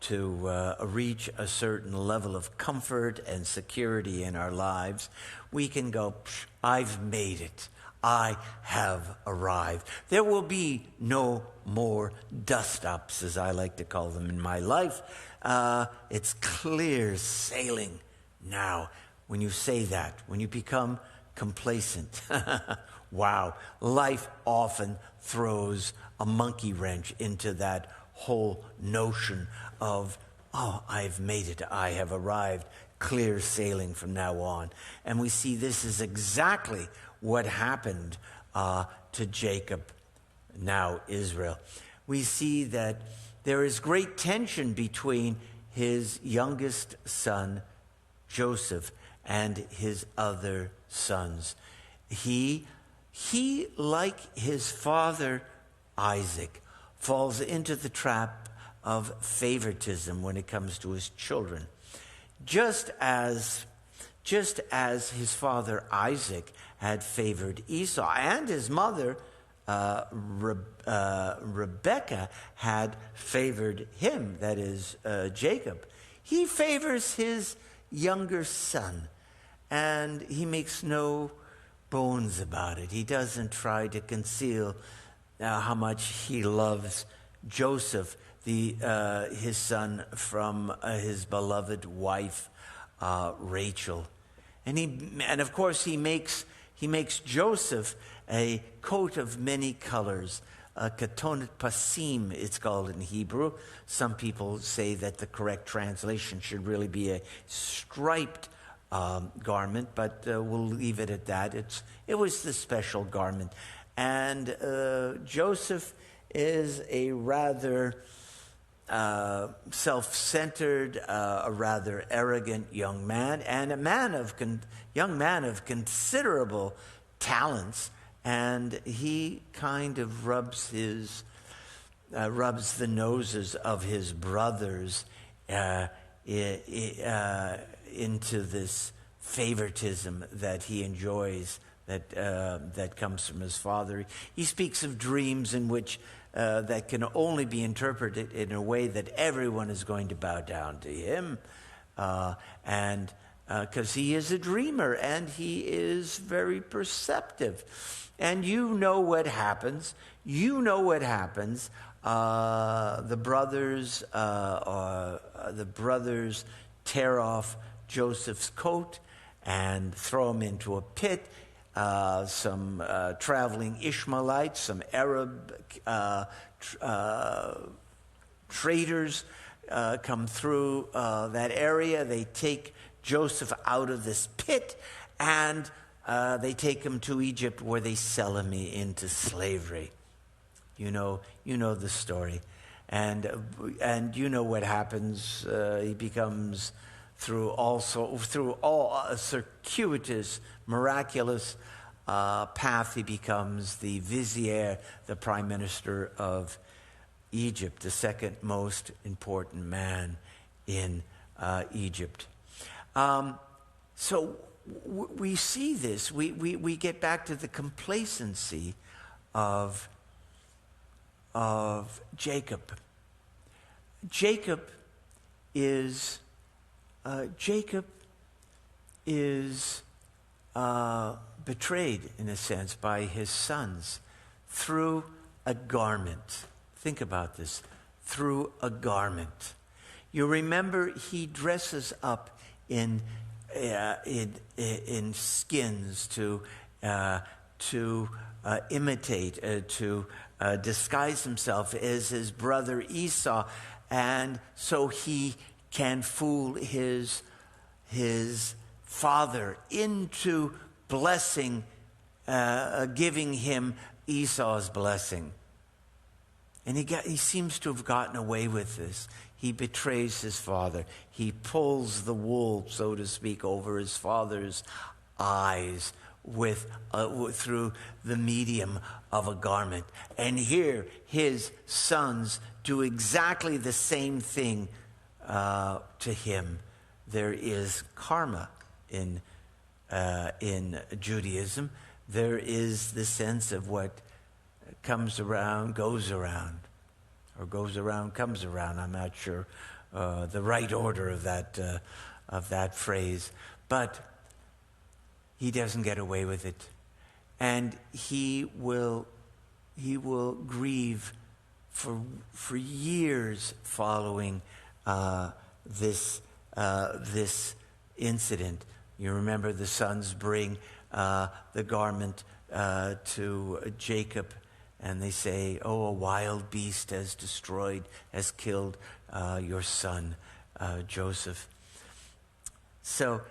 to reach a certain level of comfort and security in our lives, we can go, I've made it. I have arrived. There will be no more dust-ups, as I like to call them, in my life. It's clear sailing now. When you say that, when you become complacent, wow, life often throws a monkey wrench into that whole notion of, oh, I've made it, I have arrived, clear sailing from now on. And we see this is exactly what happened to Jacob, now Israel. We see that there is great tension between his youngest son, Joseph, and his other sons. He, like his father, Isaac, falls into the trap of favoritism when it comes to his children. Just as his father Isaac had favored Esau, and his mother Rebekah had favored him, that is Jacob, he favors his younger son, and he makes no bones about it. He doesn't try to conceal how much he loves Joseph, his son, from his beloved wife Rachel, and of course he makes Joseph a coat of many colors, a katonet pasim, it's called in Hebrew. Some people say that the correct translation should really be a striped garment, but we'll leave it at that. It was the special garment. And Joseph is a rather self-centered, a rather arrogant young man, and young man of considerable talents. And he kind of rubs the noses of his brothers into this favoritism that he enjoys, that comes from his father. He speaks of dreams in which that can only be interpreted in a way that everyone is going to bow down to him, and because he is a dreamer and he is very perceptive. And you know what happens. The brothers tear off Joseph's coat and throw him into a pit. Some traveling Ishmaelites, some Arab traders come through that area. They take Joseph out of this pit, and they take him to Egypt, where they sell him into slavery. You know the story, and you know what happens. He becomes, through all a circuitous, miraculous path, he becomes the vizier, the prime minister of Egypt, the second most important man in Egypt. So we see this. We get back to the complacency of Jacob. Jacob is betrayed, in a sense, by his sons through a garment. Think about this. Through a garment. You remember he dresses up in skins to imitate, to disguise himself as his brother Esau, and so he can fool his father into blessing, giving him Esau's blessing. And he seems to have gotten away with this. He betrays his father. He pulls the wool, so to speak, over his father's eyes through the medium of a garment. And here his sons do exactly the same thing to him. There is karma in Judaism. There is the sense of what comes around, goes around, or goes around, comes around. I'm not sure the right order of that phrase. But he doesn't get away with it. And he will grieve for years following this incident. You remember the sons bring the garment to Jacob, and they say, "Oh, a wild beast has killed your son, Joseph." So,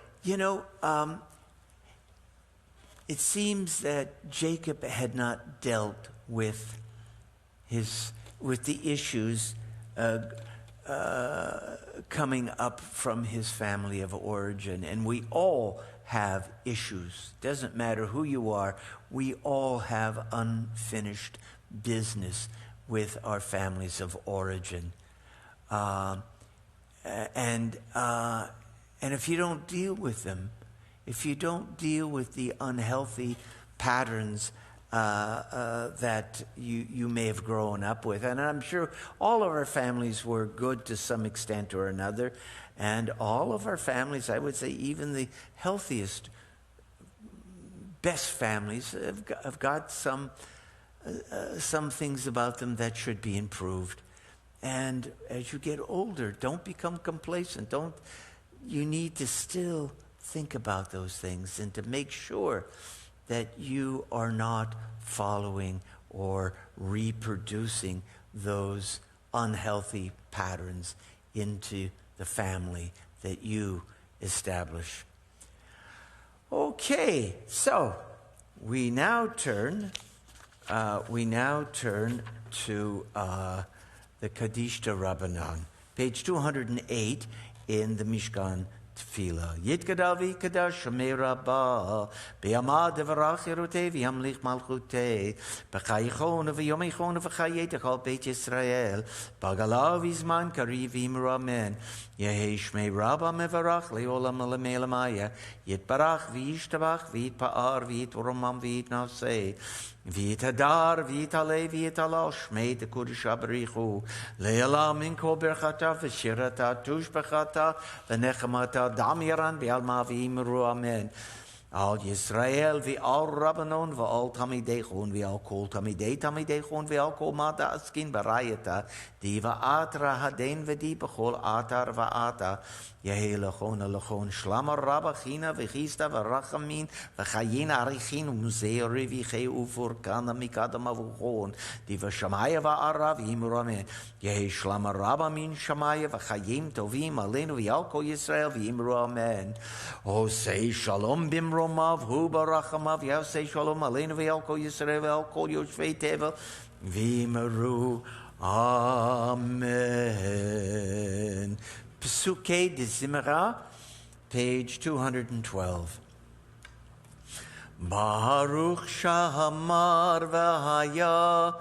it seems that Jacob had not dealt with the issues coming up from his family of origin. And we all have issues. Doesn't matter who you are, we all have unfinished business with our families of origin. And if you don't deal with them, if you don't deal with the unhealthy patterns that you may have grown up with, and I'm sure all of our families were good to some extent or another, and all of our families, I would say even the healthiest, best families, have got some things about them that should be improved. And as you get older, don't become complacent. You need to still think about those things and to make sure that you are not following or reproducing those unhealthy patterns into the family that you establish. Okay, so we now turn to the Kaddish Rabbanan, page 208 in the Mishkan Tefillah. Yitgadal v'yikadash Shomei Rabbah b'yamad v'rach Yerutei v'yamlich malchutei b'chayichon v'yomeichon v'chayei techal Beit Yisrael b'galav v'zman kariv v'imru amen Yehei Shmei Rabbah mevarach le'olam le'melamaya yitbarach v'yishtabach v'yitpa'ar v'yitromam v'yitnasei v'yitadar v'yitalei v'yitalal Shmei Tekudish Abarichu le'elam min kol berchata v'shirata tushbechata v'nechamata Damiran v'alma v'imru amen. Al Yisrael v'al Rabbanon v'al Tamidechon v'al kol Tamidechon v'al kol mata askin barayata di v'atra haden v'di b'chol atar v'ata Yehi lechon lechon shlamar rabachina v'chista v'rachamin v'chayin arichin u'mzeiri v'chei ufurkana mikadam avuchon di v'shamaya v'ara v'imru amen. Yehi shlamar rabamin shamaya v'chayim tovim alenu v'al kol Yisrael v'imru amen. Osei shalom bimromav hu barachamav yosei shalom alenu v'al kol Yisrael v'al kol yoshvei tevel v'imru amen. Pesukei de Zimra, page 212. Baruch Shahamar v'haya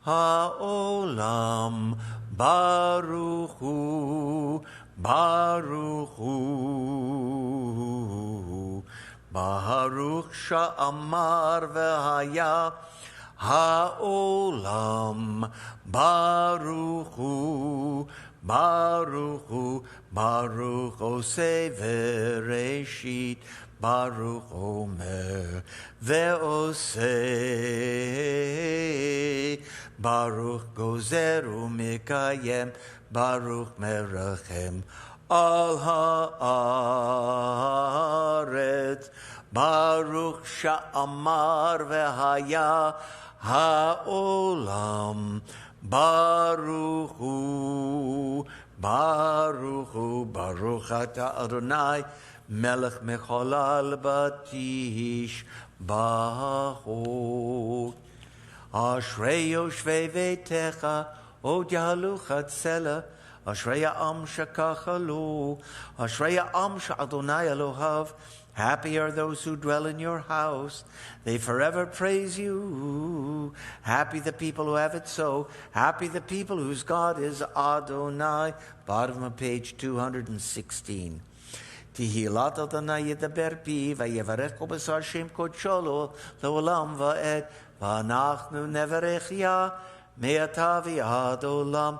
ha'olam Baruch hu Baruch hu Baruch Shahamar v'haya ha'olam Baruch hu Baruch hu, Baruch Osei v'reshit, Baruch Omer ve'osei, Baruch gozer u'mekayem, Baruch merachem al ha'aretz, Baruch sha'amar v'haya ha'olam, Baruch hu, Baruch hu, Baruch ata Adonai, Melech mecholal batish ba'chot. Ashrei yoshvei veitecha, od yahalu chatzela, Ashrei ha'am shekachalu, Ashrei ha'am she'Adonai Elohav. Happy are those who dwell in your house. They forever praise you. Happy the people who have it so. Happy the people whose God is Adonai. Bottom of page 216. Tihilat Adonai yedaber pi vayevarecho b'sar shem kodsholo le'olam va'ed v'anachnu nevarech ya me'ata v'ad olam.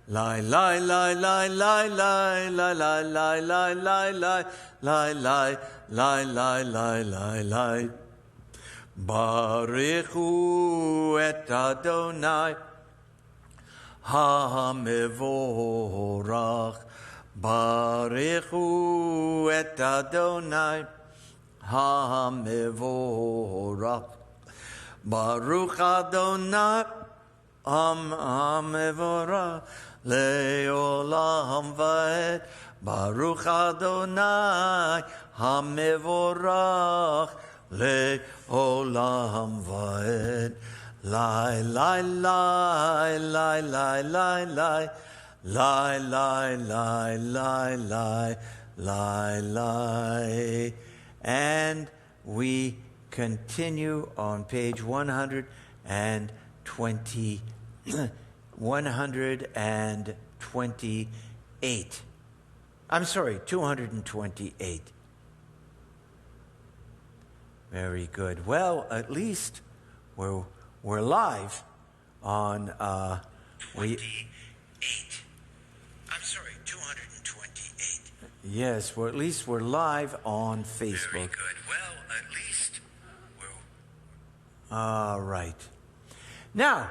Lai, lai, lai, lai, lai, lai, lai, lai, lai, lai, lai, lai, lai, lai, lai, lai, lai, lai, lai. Baruchu et Adonai ha-mevorach. Baruchu et Adonai ha-mevorach. Baruch Adonai ha-mevorach le'olam va'ed. Baruch Adonai ha-mevorach le'olam va'ed. Lai, lai, lai, lai, lai, lai, lai. Lai, lai, lai, lai, lai, lai, lai. And we continue on page 128. I'm sorry, 228. Very good. Well, at least we're live on 28. I'm sorry, 228. Yes, well, at least we're live on Facebook. Very good. Well, at least we're... All right. Now,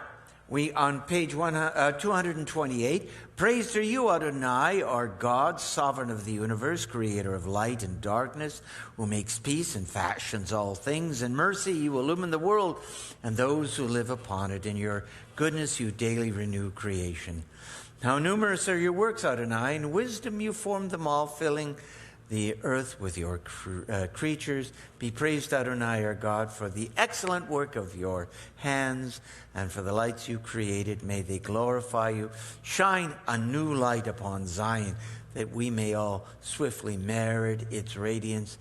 we on page 228. Praise to you, Adonai, our God, sovereign of the universe, creator of light and darkness, who makes peace and fashions all things. In mercy you illumine the world and those who live upon it. In your goodness you daily renew creation. How numerous are your works, Adonai. In wisdom you formed them all, filling the earth with your creatures. Be praised, Adonai, our God, for the excellent work of your hands and for the lights you created. May they glorify you. Shine a new light upon Zion, that we may all swiftly merit its radiance.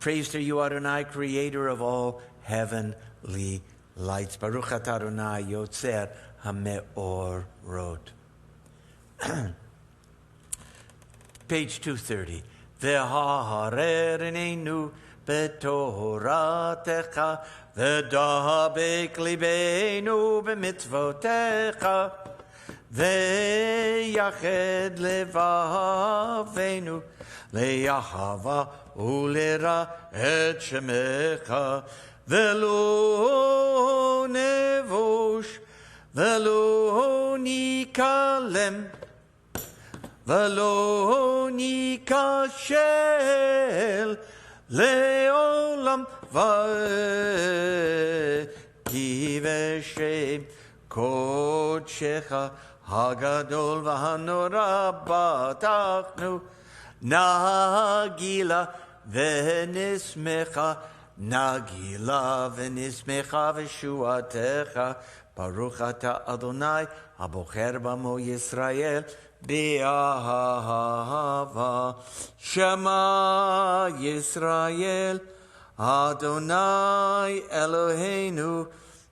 Praise to you, Adonai, creator of all heavenly lights. Baruch atah Adonai, yotzer hameorot. Page 230. V'harerenu b'toratecha v'dabek libenu b'mitzvotecha v'yached levavenu le'yahava u'lera et shemecha v'lo nevosh v'lo nikalem V'lo nikashel le'olam va'ed ki v'shem kodshecha hagadol v'hanora batachnu nagila v'nismecha v'shuatecha Baruch atah Adonai abocher b'amo Yisrael Be'ahava Shema Yisrael Adonai Eloheinu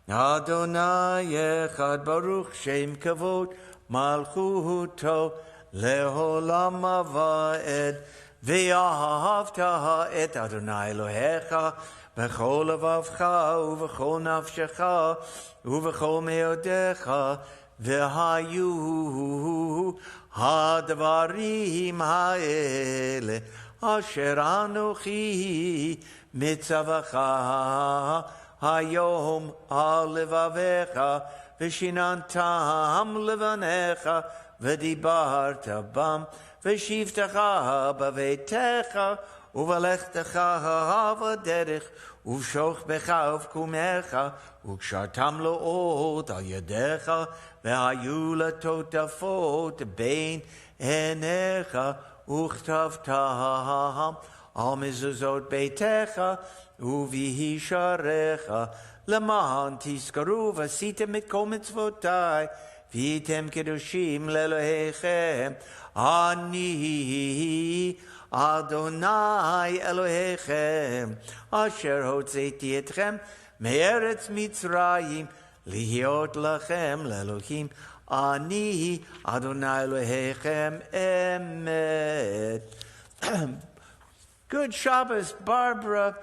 Adonai Echad Baruch Shem Kavod Malchuto Leholam Va'ed Ve'ahavta et Adonai Elohecha B'chol levavcha u'v'chol nafshecha u'v'chol meodecha V'hayu hadvarim ha'ele asher anochi mitzavacha hayom ha'levavecha v'shinantam levanecha v'dibarta bam v'shivtecha b'veitecha u'valechtecha v'derech uv'shoch becha uv'kumecha u'kshartam lo'od al yadecha v'hayu latotafot bein enecha u'chtavtam al mezuzot beitecha u'vihisharecha למען תזכרו ועשיתם את כל מצוותיי והייתם קדושים לאלוהיכם אני אדוני אלוהיכם אשר הוצאתי אתכם מארץ מצרים להיות לכם לאלוהים אני אדוני אלוהיכם אמת. Good Shabbos, Barbara.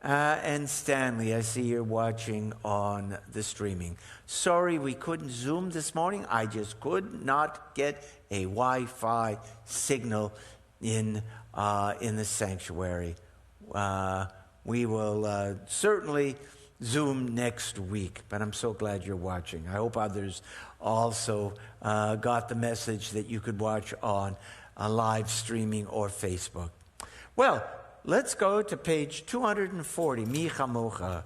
And Stanley, I see you're watching on the streaming. Sorry we couldn't Zoom this morning. I just could not get a Wi-Fi signal in the sanctuary. We will certainly Zoom next week, but I'm so glad you're watching. I hope others also got the message that you could watch on live streaming or Facebook. Well, let's go to page 240, Mi Chamocha.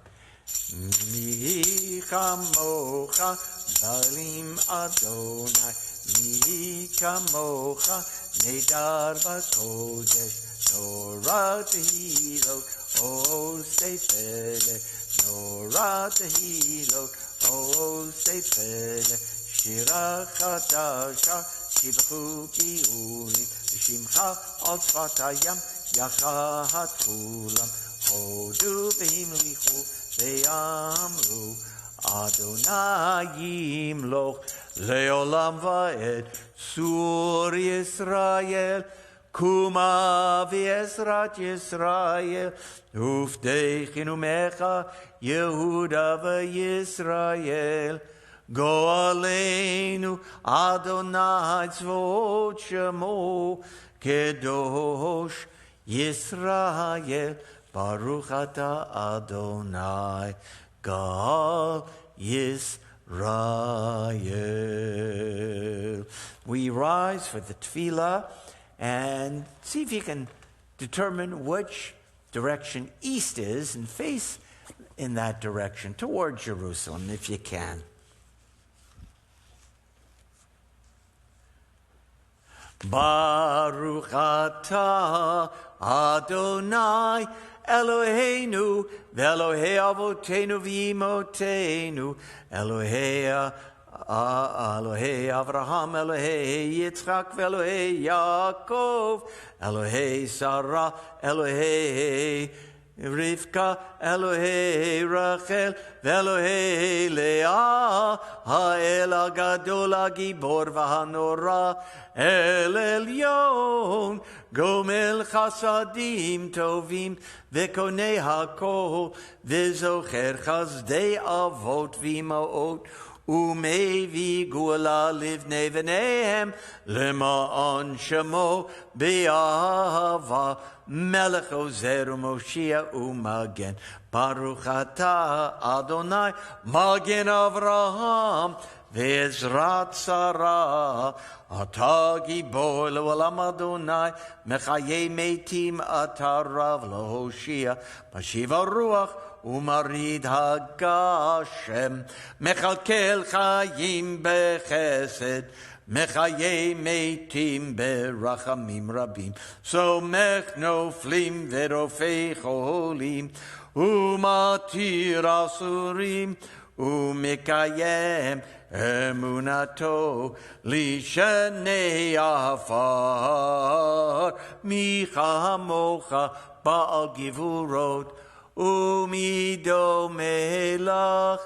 Mi Chamocha, Balim Adonai, Mi Chamocha, Nedar V'Kodesh, Torah Tehilot, O Seifele, Torah Tehilot, O Seifele, Shira Chadasha, Shivchu Kiuli, Shimcha Al Sfatayam, Yachat Kulam, Hodu V'Himlichu, Ve'amru, Adonai Yimloch, Leolam Va'ed, Sur Yisrael, Kuma V'Ezrat Yisrael, Ufdechinu Mecha, Yehuda V'Yisrael, Go Aleinu, Adonai Tzvot Shemo, Kedosh Yisrael, Baruch Ata Adonai, Gal Yisrael. We rise for the tefillah and see if you can determine which direction east is and face in that direction toward Jerusalem if you can. Baruch Atah Adonai Eloheinu v'Elohei Avotenu v'Imotenu Elohei Avraham Elohei Yitzchak v'Elohei Yaakov Elohei Sarah Elohei Rivka Elohei Rachel v'Elohei Leah Ha'el HaGadol HaGibor v'Hanora El Elyon Gomel Chasadim Tovim V'Konei HaKol V'Zocher Chazdei Avot V'Imaot Umevi Gula Livnei V'Nehem Lema'an Shemo Be'ahava Melech Ozer U'Moshiach U'Magen Baruch Atah Adonai Magen Avraham Ve'ezrat Sarah Ata Gibor Le'olam Adonai Mechayei Meitim Ata Rav L'Hoshia Mashiva Ruach Umarid HaGashem Mechalkel Chayim Bechesed Mechayei Meitim Berachamim Rabim Somech Noflim Verofei Cholim Umatir Asurim Umekayem Emunato Lishanei Afar Micha Mocha Baal Givurot Umido Melach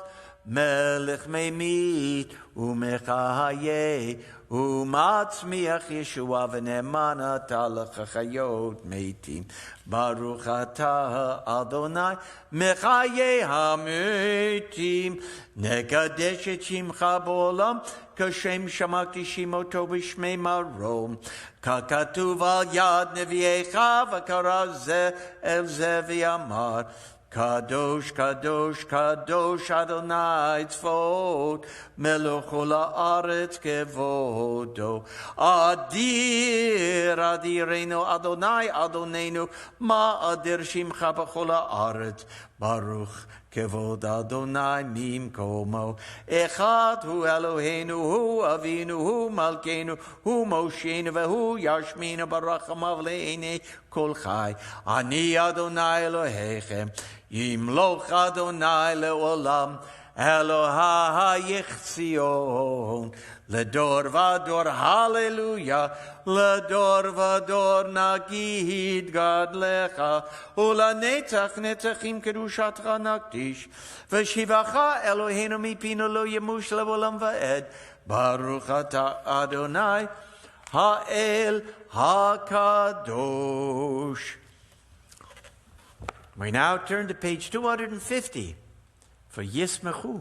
Melech Memit Umechaye Umatzmiach Yeshua V'Ne'emana Talach Chayot Meitim Baruch Atah Adonai Mechaye HaMeitim Nekadesh Et Shimcha B'Olam Kashem Shamakti Shimoto B'Shmei Marom Kakatuv Al Yad Nevi'echa V'Kara Ze El Ze V'Yamar Kadosh, Kadosh, Kadosh, Adonai Tzvot, Melech Kol Haaretz Kevodo. Adir, Adirenu, Adonai, Adonenu, Ma'adir Shimcha B'Chol Haaretz. Baruch Kevod Adonai Mimkomo. Echad Hu Eloheinu, Hu Avinu, Hu Malkeinu, Hu Mosheinu, Vehu Yashminu Barachamav Le'enei Kol Chai. Ani Adonai Elohechem. Yimloch Adonai le'olam, Eloha ha'yichzion, Ledor vador hallelujah, Ledor vador nagid gadlecha, Ulanetzach netzachim kedushatcha nakdish, V'shivacha Eloheinu mipinu lo yemush le'olam va'ed, Baruch ata Adonai ha'el ha'kadosh. We now turn to page 250 for Yismechu.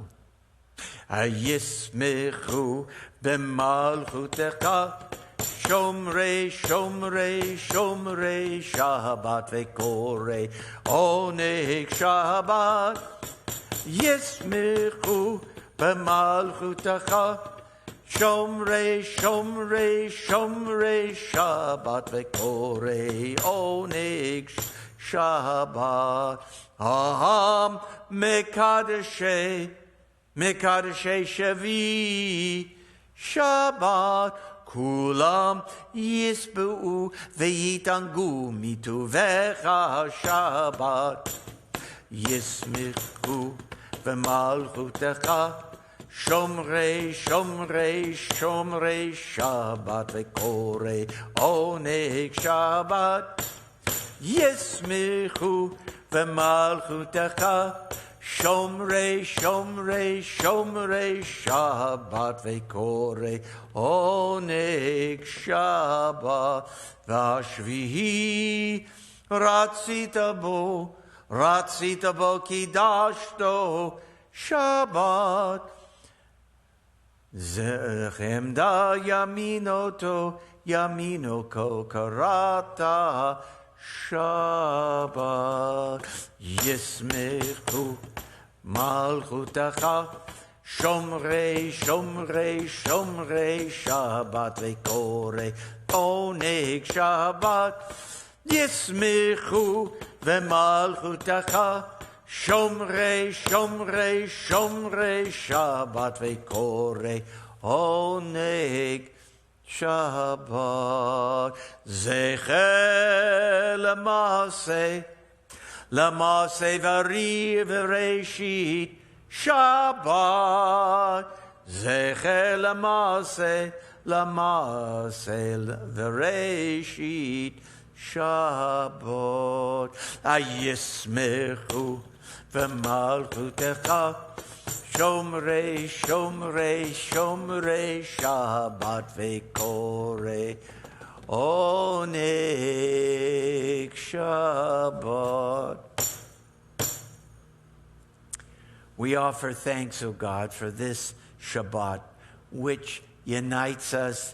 Yismechu b'malchutecha Shomrei, Shomrei, Shomrei Shabbat ve'korei oneg Shabbat. Yismechu b'malchutecha Shomrei, Shomrei, Shomrei Shabbat ve'korei oneg Shabbat. Aham mekadeshei, mekadeshei shevi Shabbat. Kulam yisbu veyitangu mituvecha Shabbat. Yismichu v'malchutecha Shomrei, Shomrei, Shomrei Shabbat ve'korei oneg Shabbat. Yismichu v'malchutecha Shomrei, Shomrei, Shomrei Shabbat ve'korei oneg Shabbat. V'ashvihi ratzita bo kidashto Shabbat. Zechemda yaminoto yaminoko karata Shabbat. Yismechu malchutecha Shomrei, Shomrei, Shomrei Shabbat ve'korei oneg Shabbat. Yismechu v'malchutecha Shomrei, Shomrei, Shomrei Shabbat ve'korei oneg Shabbat. Zecher Lamase vari v'reishit Shabbat. Zecher Lamase v'reishit Shabbat. Ayismechu v'malchutecha Shomrei, Shomrei, Shomrei Shabbat ve'korei oneg Shabbat. We offer thanks, O God, for this Shabbat, which unites us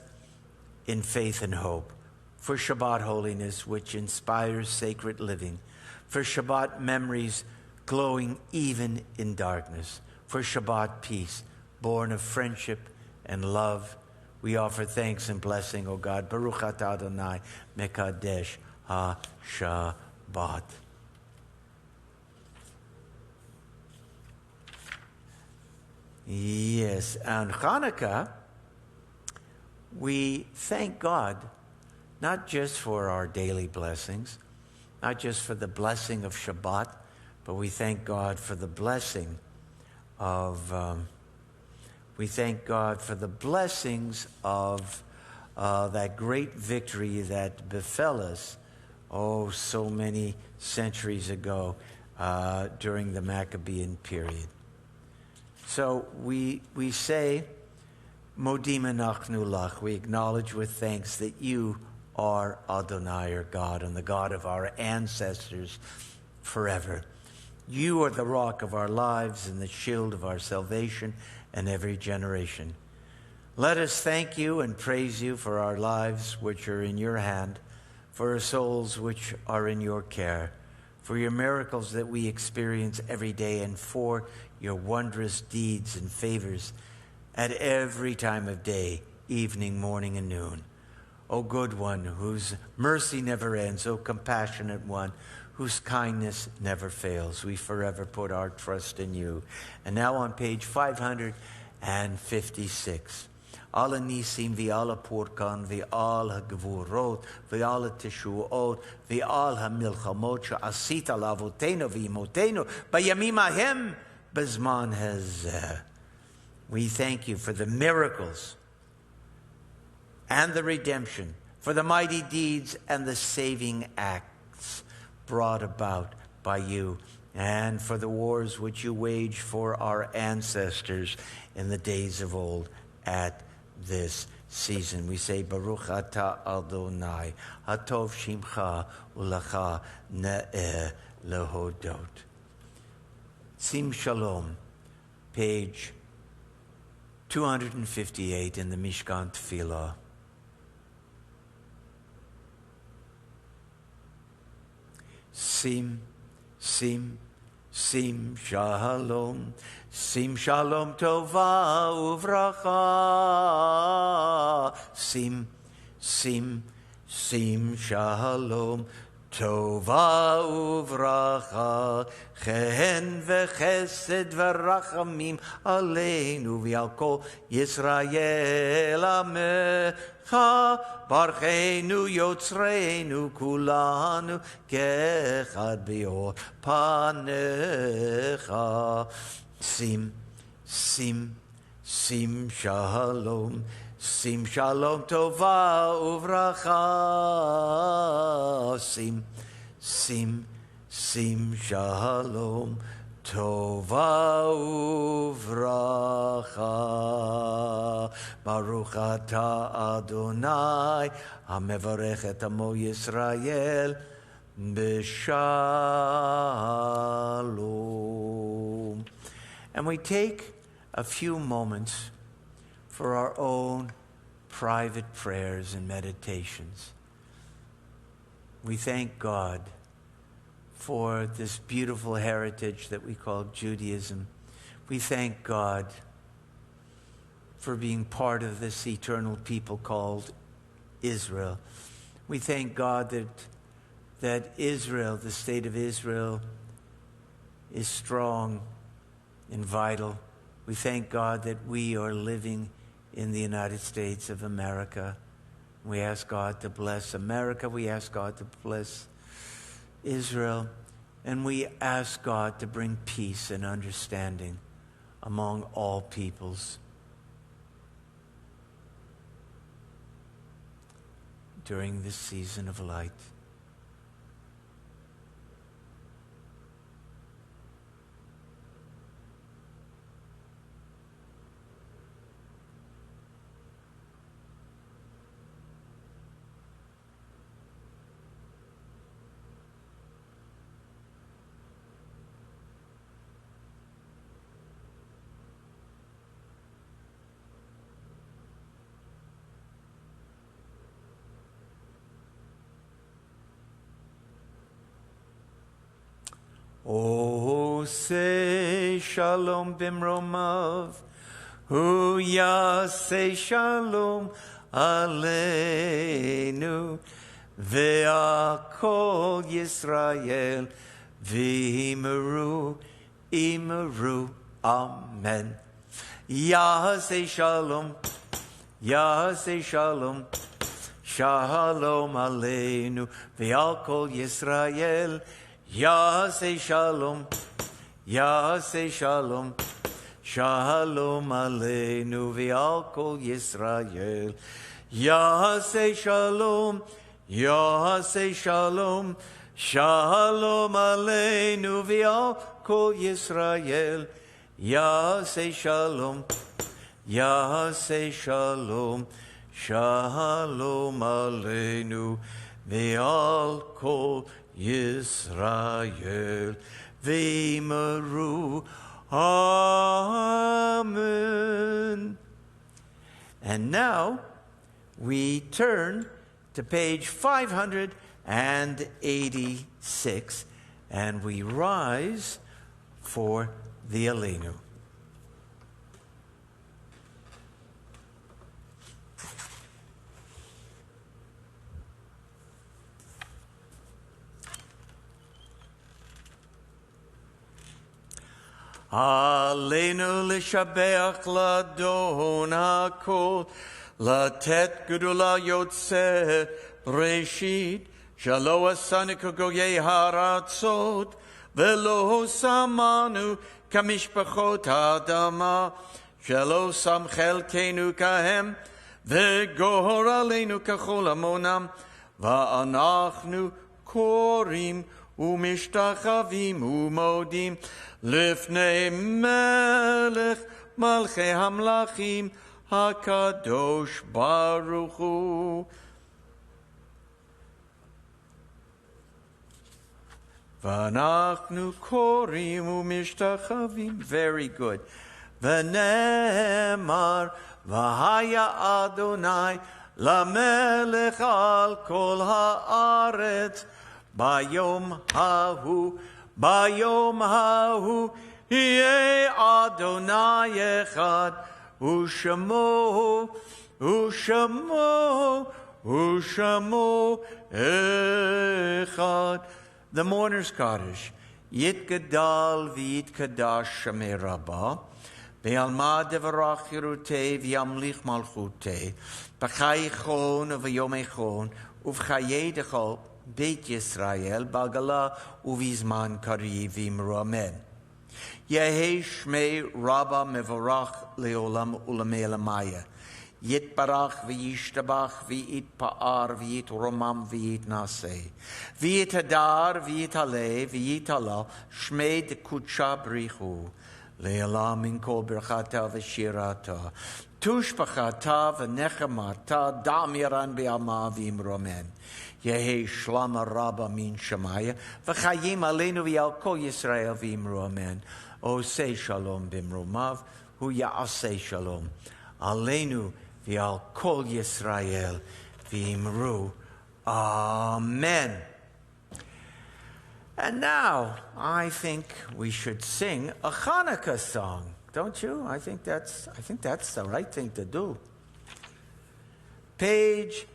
in faith and hope, for Shabbat holiness, which inspires sacred living, for Shabbat memories glowing even in darkness, for Shabbat peace, born of friendship and love. We offer thanks and blessing, O God. Baruch atah Adonai mekadesh ha-Shabbat. Yes, on Hanukkah, we thank God not just for our daily blessings, not just for the blessing of Shabbat, but we thank God for the blessing of blessings of that great victory that befell us, so many centuries ago during the Maccabean period. So we say, Modim anachnu lach, we acknowledge with thanks that you are Adonai, our God, and the God of our ancestors forever. You are the rock of our lives and the shield of our salvation in every generation. Let us thank you and praise you for our lives which are in your hand, for our souls which are in your care, for your miracles that we experience every day, and for your wondrous deeds and favors at every time of day, evening, morning, and noon. O good one, whose mercy never ends, O compassionate one, whose kindness never fails, we forever put our trust in you. And now on page 556. All nisim v'al ha'purkan v'al ha'gvurot v'al ha'tishuot v'al ha'milchamot she'asita l'avotenu v'imotenu b'yamim hahem b'zman hazeh. We thank you for the miracles and the redemption, for the mighty deeds and the saving acts brought about by you, and for the wars which you waged for our ancestors in the days of old at this season. We say, Baruch atah Adonai, Hatov Shimcha Ulacha Ne'eh lehodot. Sim Shalom, page 258 in the Mishkan Tefillah. Sim, sim, sim shalom, sim shalom tova uvracha. Sim, sim, sim shalom tova uvracha. Chen vechesed v'rachamim aleinu v'al kol Yisrael amecha. Barcheinu yotzreinu kulanu kechad beor panecha. Sim, sim, sim shalom, sim shalom tova uvracha. Sim, sim, sim shalom tova uvracha. Baruch atah Adonai hamevarech et amo Yisrael b'shalom. And we take a few moments for our own private prayers and meditations. We thank God for this beautiful heritage that we call Judaism. We thank God for being part of this eternal people called Israel. We thank God that Israel, the state of Israel, is strong and vital. We thank God that we are living in the United States of America. We ask God to bless America. We ask God to bless Israel. And we ask God to bring peace and understanding among all peoples. During this season of light. Oh, say shalom bimromav, hu yaseh shalom aleinu, ve'akol Yisrael, v'imeru, imeru, amen. Yaseh shalom, yaseh shalom, shalom aleinu, ve'akol Yisrael, Yaseh shalom, Yaseh shalom, shalom aleinu v'al kol Yisrael. Yaseh shalom, Yaseh shalom, shalom aleinu v'al kol Yisrael. Yaseh shalom, Yaseh shalom, shalom aleinu v'al kol Yisrael v'imeru. Amen. And now we turn to page 586 and we rise for the Aleinu. Aleinu l'shabeach l'adon hakol, latet gedula yotzeh breshit, shalo asanu k'goyei haratzot, velo samanu kamishpachot ha'adama, shalo sam chelkenu kahem, v'gor aleinu kachol amonam, va'anachnu korim umishtachavim umodim, Lifnei melech malchei hamlachim hakadosh baruch hu. V'anachnu korim u'mishtachavim. Very good. V'nemar v'haya Adonai lamelech al kol haaretz bayom hahu yeh Adonai echad u'shamo echad. The mourner's Kaddish. Yitgadal v'yitkadash shamei rabbah. Be'alma devarach yirutei v'yamlich malchutei. B'chai chon v'yom echon. Uv'chayei dechol Beit Yisrael. B'agala uv'izman kari v'imru amen. Yehei shmei rabbah mevarach leolam ulamei lamaya. Yitbarach v'yishtabach v'yitpa'ar v'yitromam v'yitnaseh v'yitadar v'yitaleh v'yitala shmei dekutsha brichu le'elam min kol berchata v'shirata tushbachata v'nechamata damiran be'alma v'imromen Yehei shlama rabba min shamaya v'chayim aleinu v'yal kol Yisrael v'imromen Osei shalom b'imromav hu ya'asei shalom aleinu V'al kol Yisrael v'imru. Amen. And now, I think we should sing a Hanukkah song, don't you? I think that's the right thing to do. Page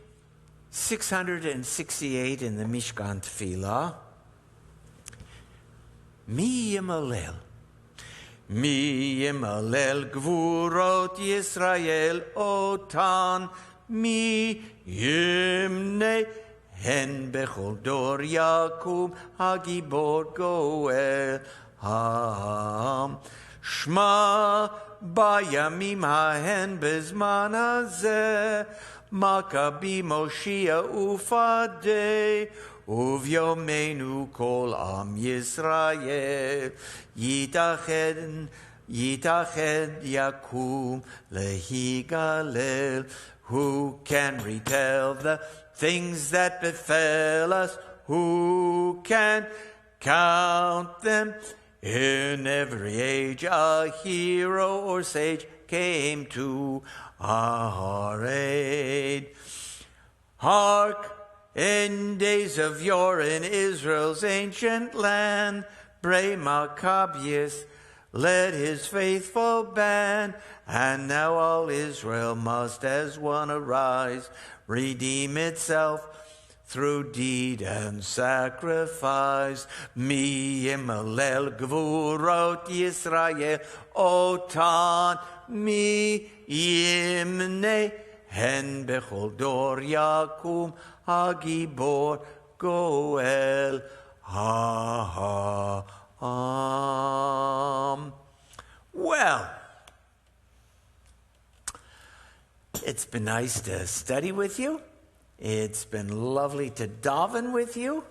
668 in the Mishkan Tefillah. Mi Yimalel. Mi yimalel gvurot Yisrael otan mi yimne hen bechol dor Yakum hagibor goel ham shma bayamim hahen bezman hazeh makabi Moshia ufadeh Uvyomenu kol am Yisrael Yitached Yakum lehigalel. Who can retell the things that befell us? Who can count them? In every age a hero or sage came to our aid. Hark! In days of yore in Israel's ancient land, brave Maccabeus led his faithful band, and now all Israel must as one arise, redeem itself through deed and sacrifice. Mi yimalel gvurot Yisrael otan mi yimne hen bechol dor Yakum Hagibor Goel Ha. Well, it's been nice to study with you. It's been lovely to daven with you.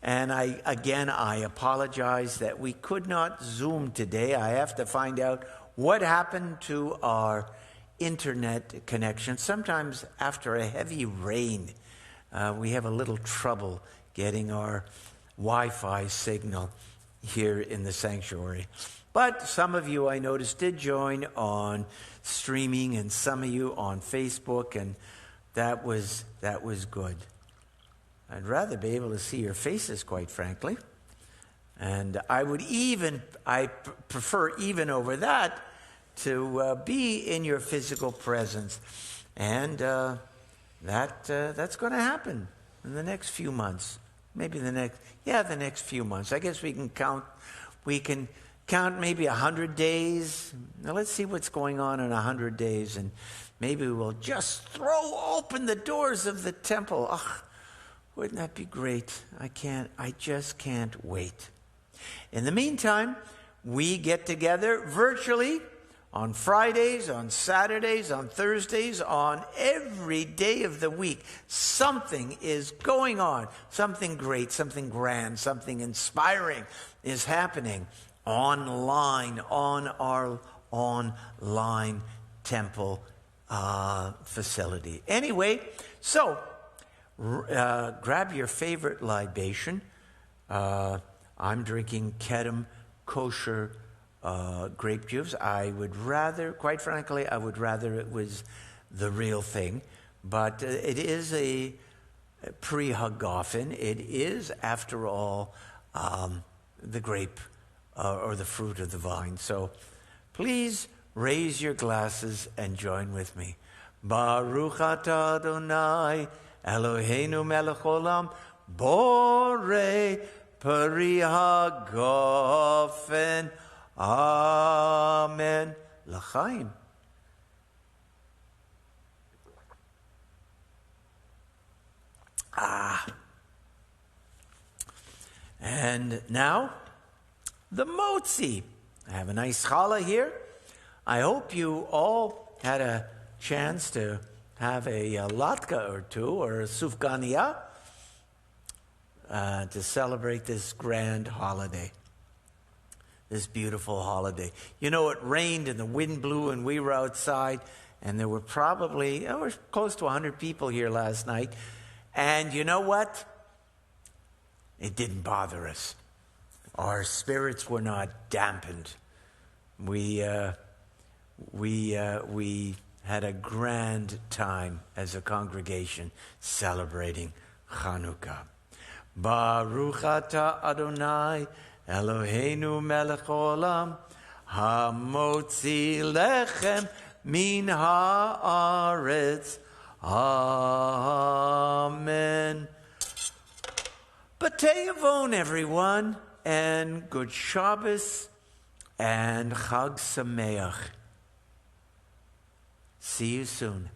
And I apologize that we could not Zoom today. I have to find out what happened to our internet connection. Sometimes after a heavy rain, we have a little trouble getting our Wi-Fi signal here in the sanctuary. But some of you, I noticed, did join on streaming, and some of you on Facebook, and that was good. I'd rather be able to see your faces, quite frankly. And I prefer even over that to be in your physical presence. And that's going to happen in the next few months. Maybe the next few months. I guess we can count maybe 100 days. Now let's see what's going on in 100 days, and maybe we'll just throw open the doors of the temple. Ugh, wouldn't that be great? I just can't wait. In the meantime, we get together virtually on Fridays, on Saturdays, on Thursdays, on every day of the week. Something is going on. Something great, something grand, something inspiring is happening online, on our online temple facility. Anyway, so grab your favorite libation. I'm drinking Kedem kosher grape juice. I would rather, quite frankly, I would rather it was the real thing. But it is a pre-Hagafen. It is, after all, the grape or the fruit of the vine. So please raise your glasses and join with me. Baruch atah Adonai Eloheinu melech olam borei peri hagafen. Amen. L'chaim. And now, the motzi. I have a nice challah here. I hope you all had a chance to have a latke or two or a sufganiya to celebrate this grand holiday, this beautiful holiday. You know, it rained and the wind blew and we were outside, and there were probably close to 100 people here last night. And you know what? It didn't bother us. Our spirits were not dampened. We had a grand time as a congregation celebrating Chanukah. Baruch atah Adonai Eloheinu melech olam hamotzi lechem min haaretz. Amen. Batei Avon, everyone, and good Shabbos and Chag Sameach. See you soon.